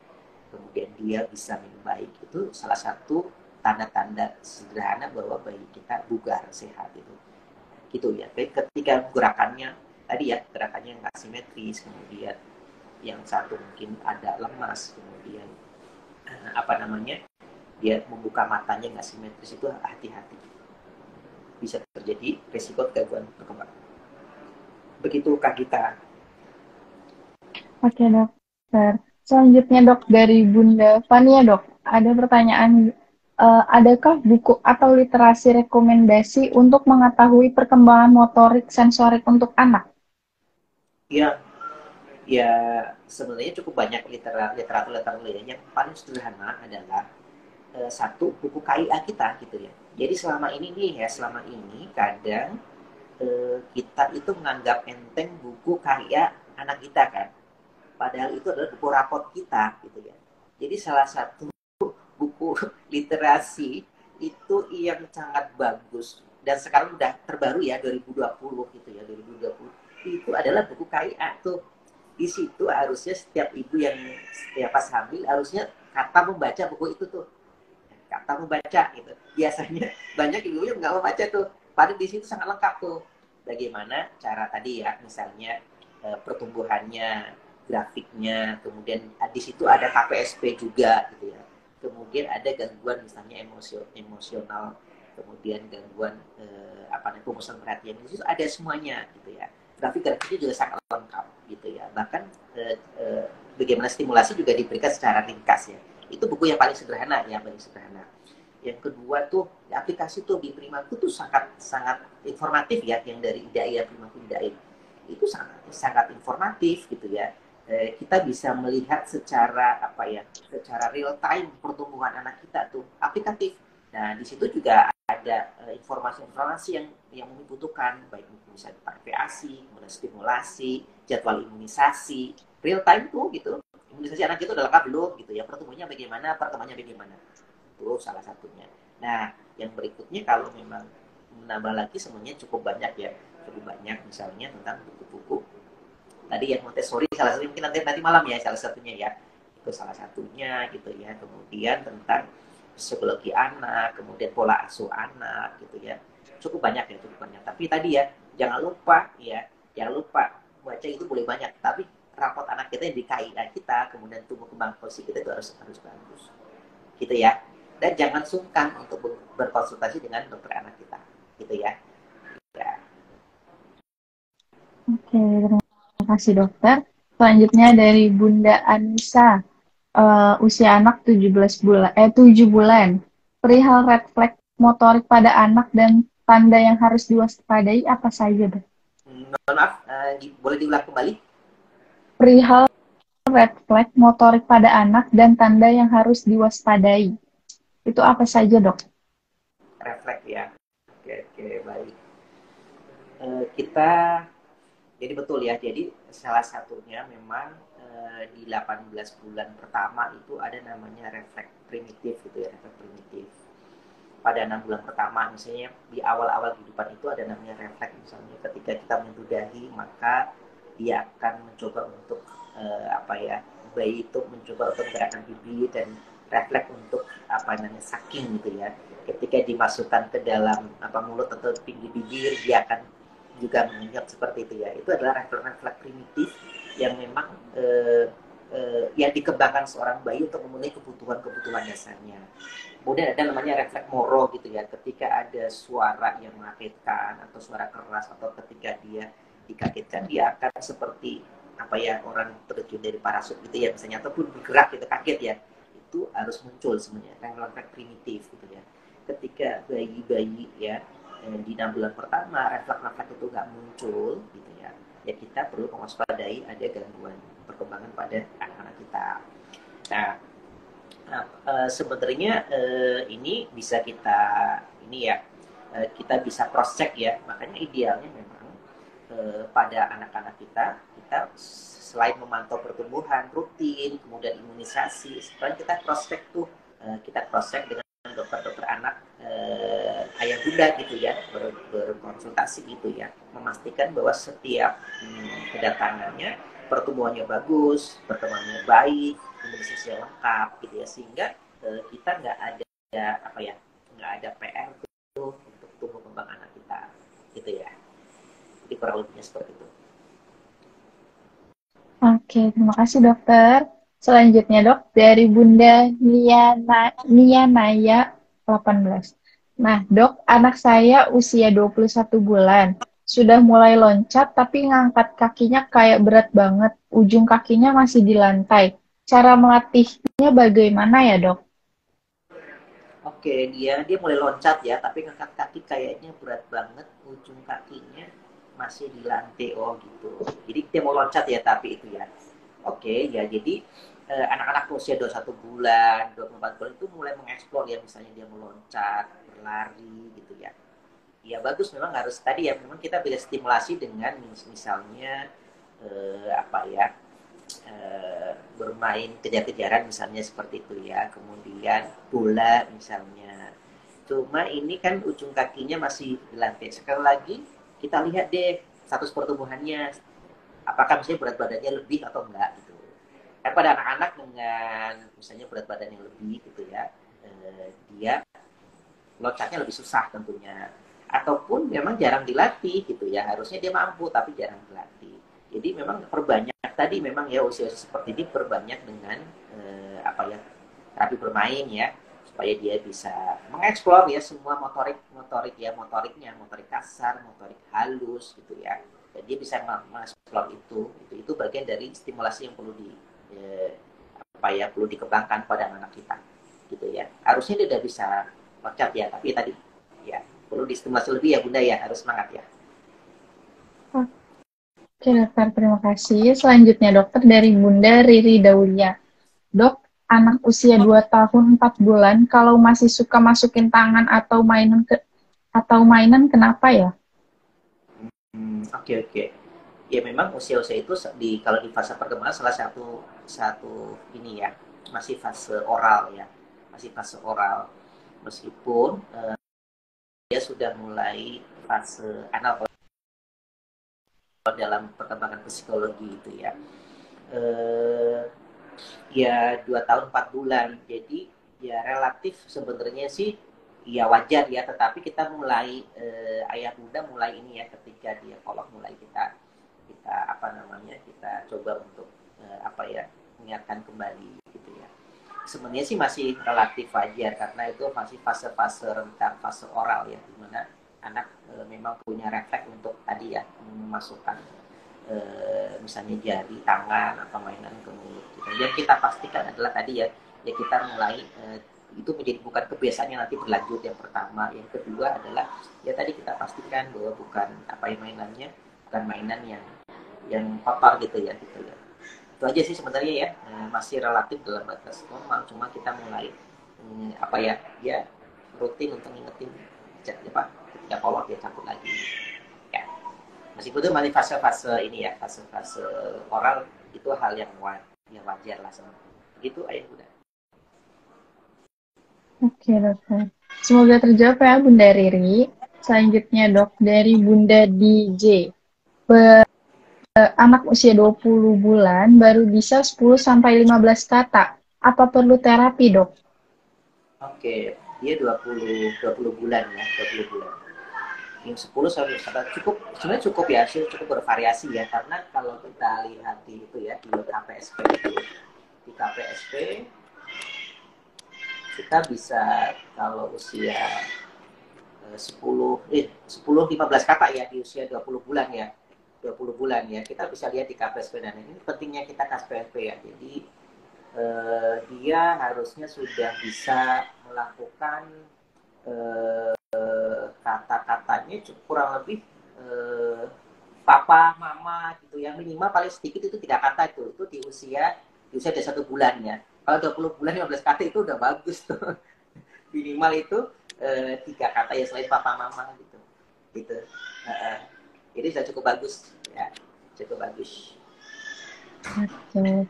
kemudian dia bisa minum baik, itu salah satu tanda-tanda sederhana bahwa bayi kita bugar sehat itu gitu ya. Tapi ketika gerakannya tadi ya, gerakannya nggak simetris, kemudian yang satu mungkin ada lemas, kemudian dia membuka matanya nggak simetris, itu hati-hati, bisa terjadi risiko gangguan perkembangan. Begitu Kak Gita. Oke dokter. Selanjutnya dok, dari Bunda Fania dok, ada pertanyaan adakah buku atau literasi rekomendasi untuk mengetahui perkembangan motorik sensorik untuk anak? Ya, ya sebenarnya cukup banyak literatur ya. Yang paling sederhana adalah satu buku KIA kita gitu ya. Jadi selama ini kadang kita itu menganggap enteng buku KIA anak kita kan. Padahal itu adalah buku rapot kita gitu ya. Jadi salah satu buku literasi itu yang sangat bagus dan sekarang udah terbaru ya 2020 gitu ya 2020 itu adalah buku KIA tuh. Di situ harusnya setiap ibu yang setiap pas hamil harusnya kata membaca buku itu tuh, kata membaca gitu. Biasanya banyak ibu yang nggak membaca tuh, padahal di situ sangat lengkap tuh bagaimana cara tadi ya, misalnya pertumbuhannya, grafiknya, kemudian di situ ada KPSP juga gitu ya, kemudian ada gangguan misalnya emosional, kemudian gangguan apa namanya pengusang perhatian, di situ ada semuanya gitu ya. Grafik-grafiknya juga sangat lengkap gitu ya, bahkan bagaimana stimulasi juga diberikan secara ringkas ya. Itu buku yang paling sederhana ya, paling sederhana. Yang kedua tuh aplikasi tuh di Primaku tuh sangat sangat informatif ya, yang dari Hidayah Primaku Hidayah itu sangat sangat informatif gitu ya. Kita bisa melihat secara apa ya, secara real time pertumbuhan anak kita tuh aplikatif. Nah di situ juga ada informasi-informasi yang dibutuhkan, baik misalnya tentang VASI, kemudian stimulasi, jadwal imunisasi, real time tuh gitu. Imunisasi anak itu udah lengkap belum gitu ya, pertumbuhannya bagaimana, perkembangannya bagaimana. Itu salah satunya. Nah, yang berikutnya kalau memang menambah lagi semuanya cukup banyak ya, cukup banyak misalnya tentang buku-buku. Tadi yang Montessori salah satunya, mungkin nanti malam ya salah satunya ya. Itu salah satunya gitu ya. Kemudian tentang psikologi anak, kemudian pola asuh anak gitu ya. Cukup banyak ya, cukup banyak. Tapi tadi ya, jangan lupa baca itu boleh banyak, tapi rapot anak kita yang di KIA kita, kemudian tumbuh kembang posisi kita itu harus bagus. Gitu ya. Dan jangan sungkan untuk berkonsultasi dengan dokter anak kita, gitu ya. Ya. Oke, terima kasih dokter. Selanjutnya dari Bunda Anissa, usia anak 7 bulan. Perihal red flag motorik pada anak dan tanda yang harus diwaspadai apa saja, Dok? Maaf, boleh diulang kembali? Perihal red flag motorik pada anak dan tanda yang harus diwaspadai. Itu apa saja, Dok? Refleks ya. Oke, baik. Kita jadi betul ya. Jadi salah satunya memang di 18 bulan pertama itu ada namanya refleks primitif gitu ya, refleks primitif. Pada 6 bulan pertama misalnya di awal-awal kehidupan itu ada namanya refleks, misalnya ketika kita menyudahi maka dia akan mencoba untuk apa ya, bayi itu mencoba untuk menggerakkan bibir dan refleks untuk apa namanya sucking gitu ya, ketika dimasukkan ke dalam apa mulut atau pinggir bibir dia akan juga mengunyah seperti itu ya. Itu adalah refleks primitif yang memang yang dikembangkan seorang bayi untuk memenuhi kebutuhan dasarnya. Kemudian ada namanya refleks moro gitu ya, ketika ada suara yang mengagetkan atau suara keras atau ketika dia dikagetkan dia akan seperti apa ya, orang terjun dari parasut gitu ya misalnya, ataupun bergerak gitu kaget ya, itu harus muncul sebenarnya refleks primitif gitu ya. Ketika bayi-bayi ya di 6 bulan pertama refleks-refleks itu nggak muncul gitu ya, ya kita perlu mewaspadai ada gangguan perkembangan pada anak-anak kita. Nah, sebenarnya ini bisa kita ini ya, kita bisa cross check ya. Makanya idealnya memang pada anak-anak kita selain memantau pertumbuhan rutin, kemudian imunisasi, sekarang kita cross check tuh, kita cross check dengan dokter-dokter anak ayah bunda gitu ya, berkonsultasi gitu ya, memastikan bahwa setiap kedatangannya pertumbuhannya bagus, perkembangannya baik, imunisasi lengkap gitu ya, sehingga kita nggak ada apa ya, nggak ada PR tuh untuk tumbuh kembang anak kita gitu ya. Jadi kurang lebihnya seperti itu. Oke, terima kasih dokter. Selanjutnya dok, dari Bunda Nianaya 18. Nah dok, anak saya usia 21 bulan. Sudah mulai loncat tapi ngangkat kakinya kayak berat banget. Ujung kakinya masih di lantai. Cara melatihnya bagaimana ya dok? Oke, dia mulai loncat ya, tapi ngangkat kaki kayaknya berat banget, ujung kakinya masih di lantai. Oh gitu. Jadi dia mau loncat ya, tapi itu ya. Oke, ya jadi anak-anak usia 21 bulan, 24 bulan itu mulai mengeksplor ya, misalnya dia meloncat, berlari gitu ya. Ya bagus, memang harus tadi ya, memang kita bisa stimulasi dengan misalnya apa ya, bermain kejar-kejaran misalnya seperti itu ya, kemudian bola misalnya. Cuma ini kan ujung kakinya masih di lantai. Sekali lagi kita lihat deh status pertumbuhannya, apakah misalnya berat badannya lebih atau enggak gitu. Kan pada anak-anak dengan misalnya berat badan yang lebih gitu ya, dia loncatnya lebih susah tentunya. Ataupun memang jarang dilatih gitu ya, harusnya dia mampu tapi jarang dilatih. Jadi memang perbanyak tadi, memang ya usia-usia seperti ini perbanyak dengan apa ya, terapi bermain ya, supaya dia bisa mengeksplor ya semua motorik ya, motorik kasar, motorik halus gitu ya, dan dia bisa mengeksplor itu bagian dari stimulasi yang perlu apa ya, perlu dikembangkan pada anak kita gitu ya. Harusnya dia udah bisa loncat ya, tapi tadi ya perlu distimulasi lebih ya Bunda ya, harus semangat ya. Oke, dokter, terima kasih. Selanjutnya, dokter dari Bunda Riri Daulia. Dok, anak usia 2 tahun 4 bulan, kalau masih suka masukin tangan atau mainan kenapa ya? Oke oke. Ya memang usia-usia itu kalau di fase perkembangan salah satu satu ini ya, masih fase oral ya, masih fase oral, meskipun dia sudah mulai fase anal dalam perkembangan psikologi itu ya. eh, Ya 2 tahun 4 bulan, jadi ya relatif sebenarnya sih ya wajar ya, tetapi kita mulai ayah bunda mulai ini ya, ketika dia kolok mulai kita kita apa namanya, kita coba untuk apa ya, mengingatkan kembali gitu ya. Sebenarnya sih masih relatif wajar karena itu masih fase-fase rentang fase oral ya, dimana anak memang punya refleks untuk tadi ya, memasukkan misalnya jari tangan atau mainan ke mulut gitu. Yang kita pastikan adalah tadi ya, ya kita mulai itu menjadi bukan kebiasaan yang nanti berlanjut, yang pertama. Yang kedua adalah ya tadi kita pastikan bahwa bukan apa yang mainannya, bukan mainan yang kotor gitu ya, gitu ya. Itu aja sih sebenarnya ya, masih relatif dalam batas normal, cuma kita mulai apa ya, ya rutin untuk ngingetin apa, ketika kolot ya cabut lagi ya. Meskipun itu masih fase-fase ini ya, fase-fase oral, itu hal yang wajar lah sebenarnya. Begitu ayah bunda. Oke, dokter. Semoga terjawab ya, Bunda Riri. Selanjutnya, dok, dari Bunda DJ. Anak usia 20 bulan baru bisa 10-15 kata. Apa perlu terapi, dok? Oke, dia 20 bulan ya, 20 bulan. Yang 10 sampai cukup, sebenarnya cukup ya, cukup bervariasi ya, karena kalau kita lihat di itu ya, di KPSP itu, di KPSP kita bisa kalau usia 10-15 kata ya di usia 20 bulan ya, 20 bulan ya, kita bisa lihat di KPSP. Dan ini pentingnya kita KPSP ya, jadi dia harusnya sudah bisa melakukan kata-katanya kurang lebih papa, mama gitu ya, minimal paling sedikit itu 3 kata, itu di usia dari 1 bulan ya. Kalau 20 bulan 15 kata itu udah bagus tuh. Minimal itu 3 kata ya, selain papa mama gitu gitu. Jadi sudah cukup bagus ya, cukup bagus. Oke.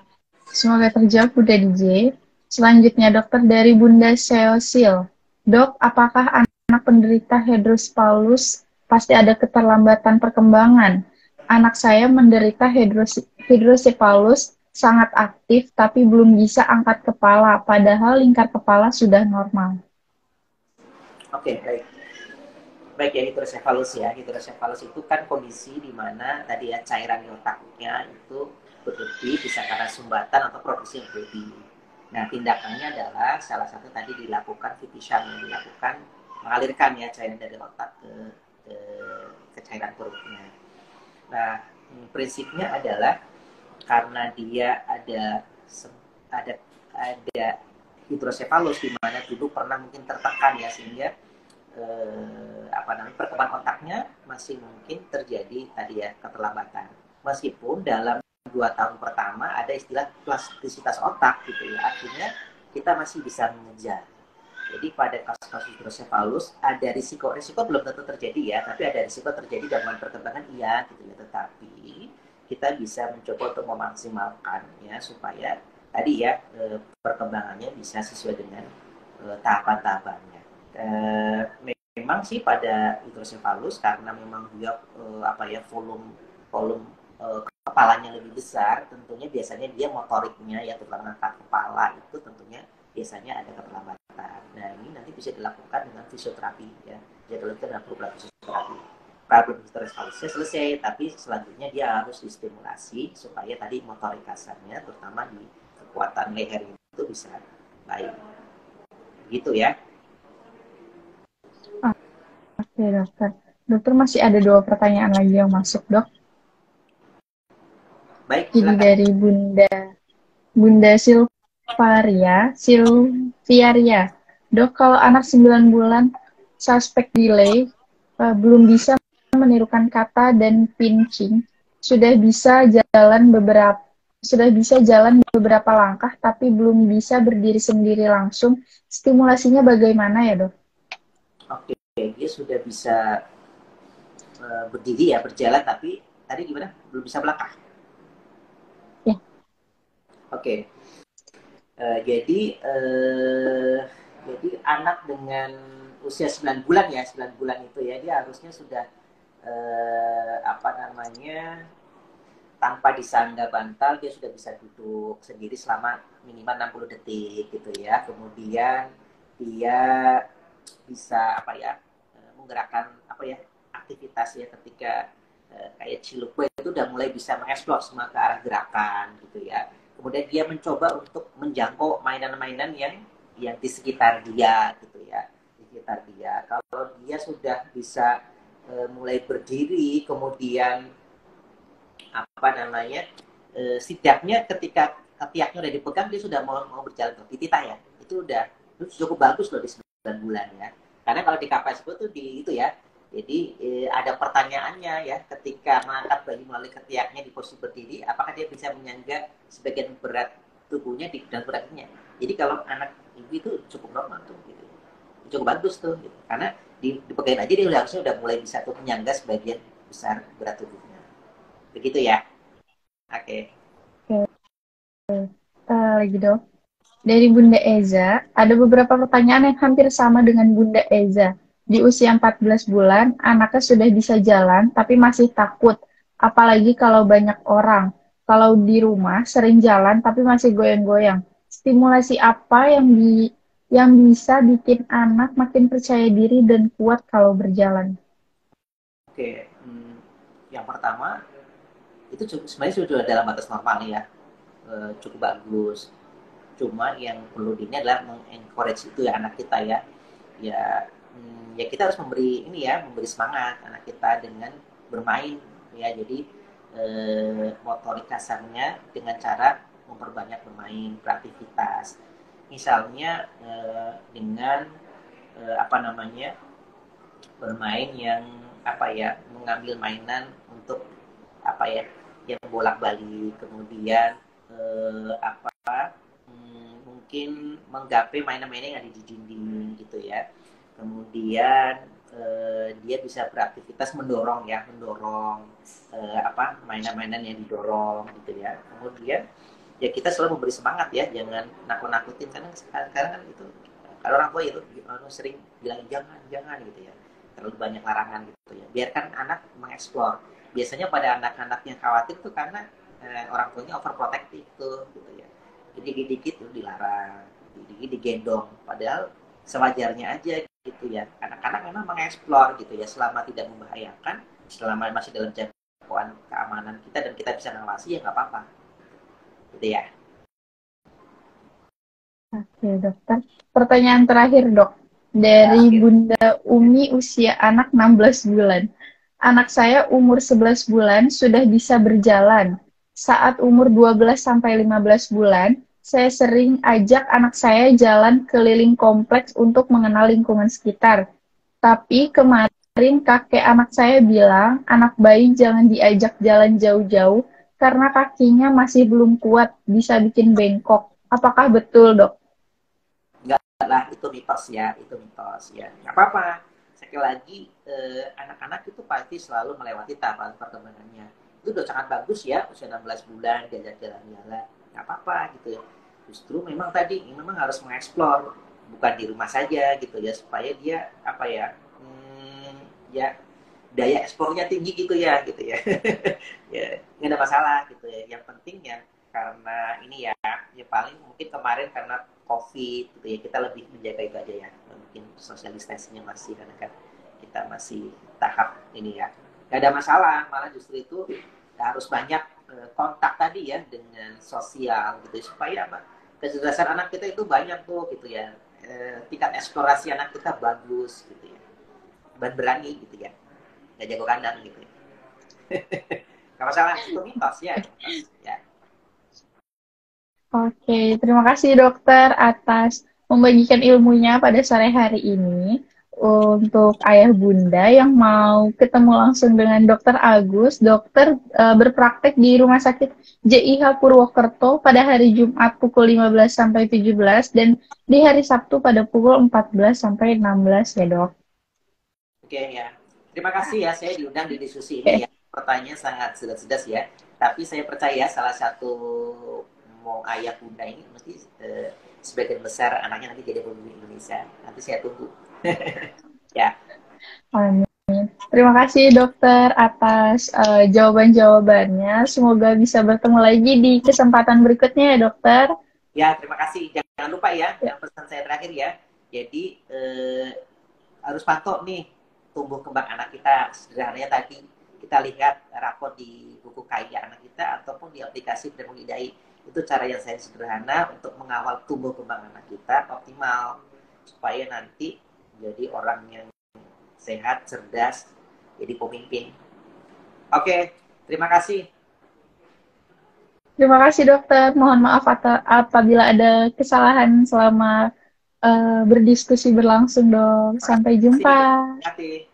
Semoga terjawab, Bunda DJ. Selanjutnya, dokter dari Bunda Seosil. Dok, apakah anak penderita hidrocephalus pasti ada keterlambatan perkembangan? Anak saya menderita hidrocephalus sangat aktif, tapi belum bisa angkat kepala, padahal lingkar kepala sudah normal. Oke, baik. Baik ya, hidrosefalus ya. Hidrosefalus itu kan kondisi di mana tadi ya, cairan di otaknya itu berlebih, bisa karena sumbatan atau produksi yang berlebih. Nah, tindakannya adalah salah satu tadi dilakukan VT-shunt, yang dilakukan mengalirkan ya cairan dari otak ke, ke cairan perutnya. Nah, prinsipnya adalah karena dia ada ada hidrosefalus, di mana dulu pernah mungkin tertekan ya, sehingga perkembangan otaknya masih mungkin terjadi tadi ya keterlambatan. Meskipun dalam 2 tahun pertama ada istilah plastisitas otak gitu ya, artinya kita masih bisa mengejar. Jadi pada kasus-kasus hidrosefalus ada risiko belum tentu terjadi ya, tapi ada risiko terjadi dalam perkembangan iya gitu ya. Tetapi kita bisa mencoba untuk memaksimalkan ya supaya tadi ya perkembangannya bisa sesuai dengan tahapan-tahapannya. Memang sih pada hidrosefalus karena memang dia volume kepalanya lebih besar, tentunya biasanya dia motoriknya ya terutama angkat kepala itu tentunya biasanya ada keterlambatan. Nah ini nanti bisa dilakukan dengan fisioterapi ya. Jadi dengan program fisioterapi. Problem hidrosefalusnya selesai, tapi selanjutnya dia harus distimulasi supaya tadi motorik kasarnya terutama di kekuatan leher itu bisa baik. Gitu ya. Oke dokter. Dokter masih ada 2 pertanyaan lagi yang masuk dok. Baik, jadi silakan. dari Bunda Silviaria. Dok, kalau anak 9 bulan suspek delay, belum bisa menirukan kata dan pinching, sudah bisa jalan beberapa langkah, tapi belum bisa berdiri sendiri langsung. Stimulasinya bagaimana ya, dok? Oke, dia sudah bisa berdiri ya, berjalan, tapi tadi gimana? Belum bisa melangkah? Ya. Oke. Jadi anak dengan usia 9 bulan ya, 9 bulan itu ya, dia harusnya sudah tanpa disangga bantal dia sudah bisa duduk sendiri selama minimal 60 detik gitu ya. Kemudian dia bisa menggerakkan aktivitas ya, ketika kayak Cilukwe itu udah mulai bisa mengeksplor semua ke arah gerakan gitu ya. Kemudian dia mencoba untuk menjangkau mainan-mainan yang di sekitar dia gitu ya, di sekitar dia. Kalau dia sudah bisa mulai berdiri, kemudian setidaknya ketika ketiaknya udah dipegang dia sudah mau berjalan ke titah ya, itu cukup bagus loh di 9 bulan ya. Karena kalau di KPSP itu itu ya, jadi ada pertanyaannya ya, ketika mengangkat bayi melalui ketiaknya di posisi berdiri, apakah dia bisa menyangga sebagian berat tubuhnya dan beratnya. Jadi kalau anak ibu itu cukup normal tuh gitu, cukup bagus tuh gitu. Karena dipegang aja dia harusnya udah mulai bisa tuh menyangga sebagian besar berat tubuhnya. Begitu ya. Oke. Lagi dok. Dari Bunda Eza, ada beberapa pertanyaan yang hampir sama dengan Bunda Eza. Di usia 14 bulan, anaknya sudah bisa jalan, tapi masih takut. Apalagi kalau banyak orang. Kalau di rumah, sering jalan, tapi masih goyang-goyang. Stimulasi apa yang bisa bikin anak makin percaya diri dan kuat kalau berjalan? Oke. Yang pertama, itu sebenarnya sudah dalam batas normal ya. Cukup bagus. Cuma yang perlu ini adalah mengencourage itu ya anak kita ya. Ya kita harus memberi semangat anak kita dengan bermain ya. Jadi motorik kasarnya dengan cara memperbanyak bermain, beraktivitas. Misalnya dengan bermain yang mengambil mainan untuk yang bolak-balik, kemudian mungkin menggapai mainan-mainan yang ada di dinding gitu ya. Kemudian dia bisa beraktivitas mendorong mainan-mainan yang didorong gitu ya. Kemudian ya kita selalu memberi semangat ya, jangan nakut-nakutin, karena sekarang kan itu kalau orang tua itu sering bilang jangan gitu ya, terlalu banyak larangan gitu ya. Biarkan anak mengeksplor. Biasanya pada anak-anak yang khawatir tuh karena orang tuanya overprotective tuh gitu ya. Dikit-dikit tuh dilarang, dikit-dikit digendong, padahal sewajarnya aja gitu ya. Anak-anak memang mengeksplor gitu ya, selama tidak membahayakan, selama masih dalam jangkauan keamanan kita dan kita bisa ngawasi ya nggak apa-apa gitu ya. Oke dokter, pertanyaan terakhir dok, dari Bunda Umi, usia anak 16 bulan. Anak saya umur 11 bulan sudah bisa berjalan. Saat umur 12-15 bulan, saya sering ajak anak saya jalan keliling kompleks untuk mengenal lingkungan sekitar. Tapi kemarin kakek anak saya bilang, anak bayi jangan diajak jalan jauh-jauh karena kakinya masih belum kuat, bisa bikin bengkok. Apakah betul, Dok? Enggak lah, itu mitos ya, itu mitos ya. Nggak apa-apa. Sekali lagi, anak-anak itu pasti selalu melewati tahapan perkembangannya. Itu udah sangat bagus ya, usia 16 bulan, diajak jalan-jalan. Nggak apa-apa gitu ya. Justru memang tadi, memang harus mengeksplor. Bukan di rumah saja gitu ya, supaya dia, apa ya, ya daya ekspornya tinggi gitu ya. Ya nggak ada masalah gitu ya. Yang penting ya, karena ini ya, ya paling mungkin kemarin karena COVID gitu ya, kita lebih menjaga itu aja ya. Mungkin social distancing-nya masih, karena kan kita masih tahap ini ya. Gak ada masalah, malah justru itu harus banyak kontak tadi ya dengan sosial gitu ya, supaya apa? Kecerdasan anak kita itu banyak tuh gitu ya. Tingkat eksplorasi anak kita bagus gitu ya. Dan berani gitu ya. Gak jago kandang gitu ya. Gak masalah, itu mitos ya. Mitos, ya. Oke, terima kasih dokter atas membagikan ilmunya pada sore hari ini. Untuk ayah bunda yang mau ketemu langsung dengan dokter Agus, dokter berpraktek di Rumah Sakit JIH Purwokerto pada hari Jumat pukul 15 sampai 17 dan di hari Sabtu pada pukul 14 sampai 16 ya, Dok. Oke ya. Terima kasih ya, saya diundang di diskusi ini Oke. ya. Pertanyaan sangat cerdas ya. Tapi saya percaya salah satu mau ayah bunda ini mesti sebagian besar anaknya nanti jadi pemimpin Indonesia. Nanti saya tunggu. Ya. Amin. Terima kasih dokter atas jawaban-jawabannya. Semoga bisa bertemu lagi di kesempatan berikutnya ya dokter. Ya, terima kasih. Jangan lupa ya, Ya. yang pesan saya terakhir ya. Jadi harus pantau nih tumbuh kembang anak kita. Sederhananya tadi kita lihat rapor di buku kaya anak kita ataupun di aplikasi Pedagog Idai. Itu cara yang saya sederhana untuk mengawal tumbuh kembang anak kita optimal supaya nanti jadi orang yang sehat, cerdas, jadi pemimpin. Oke, terima kasih. Terima kasih dokter. Mohon maaf apabila ada kesalahan selama berdiskusi berlangsung dok. Sampai Terima jumpa. kasih.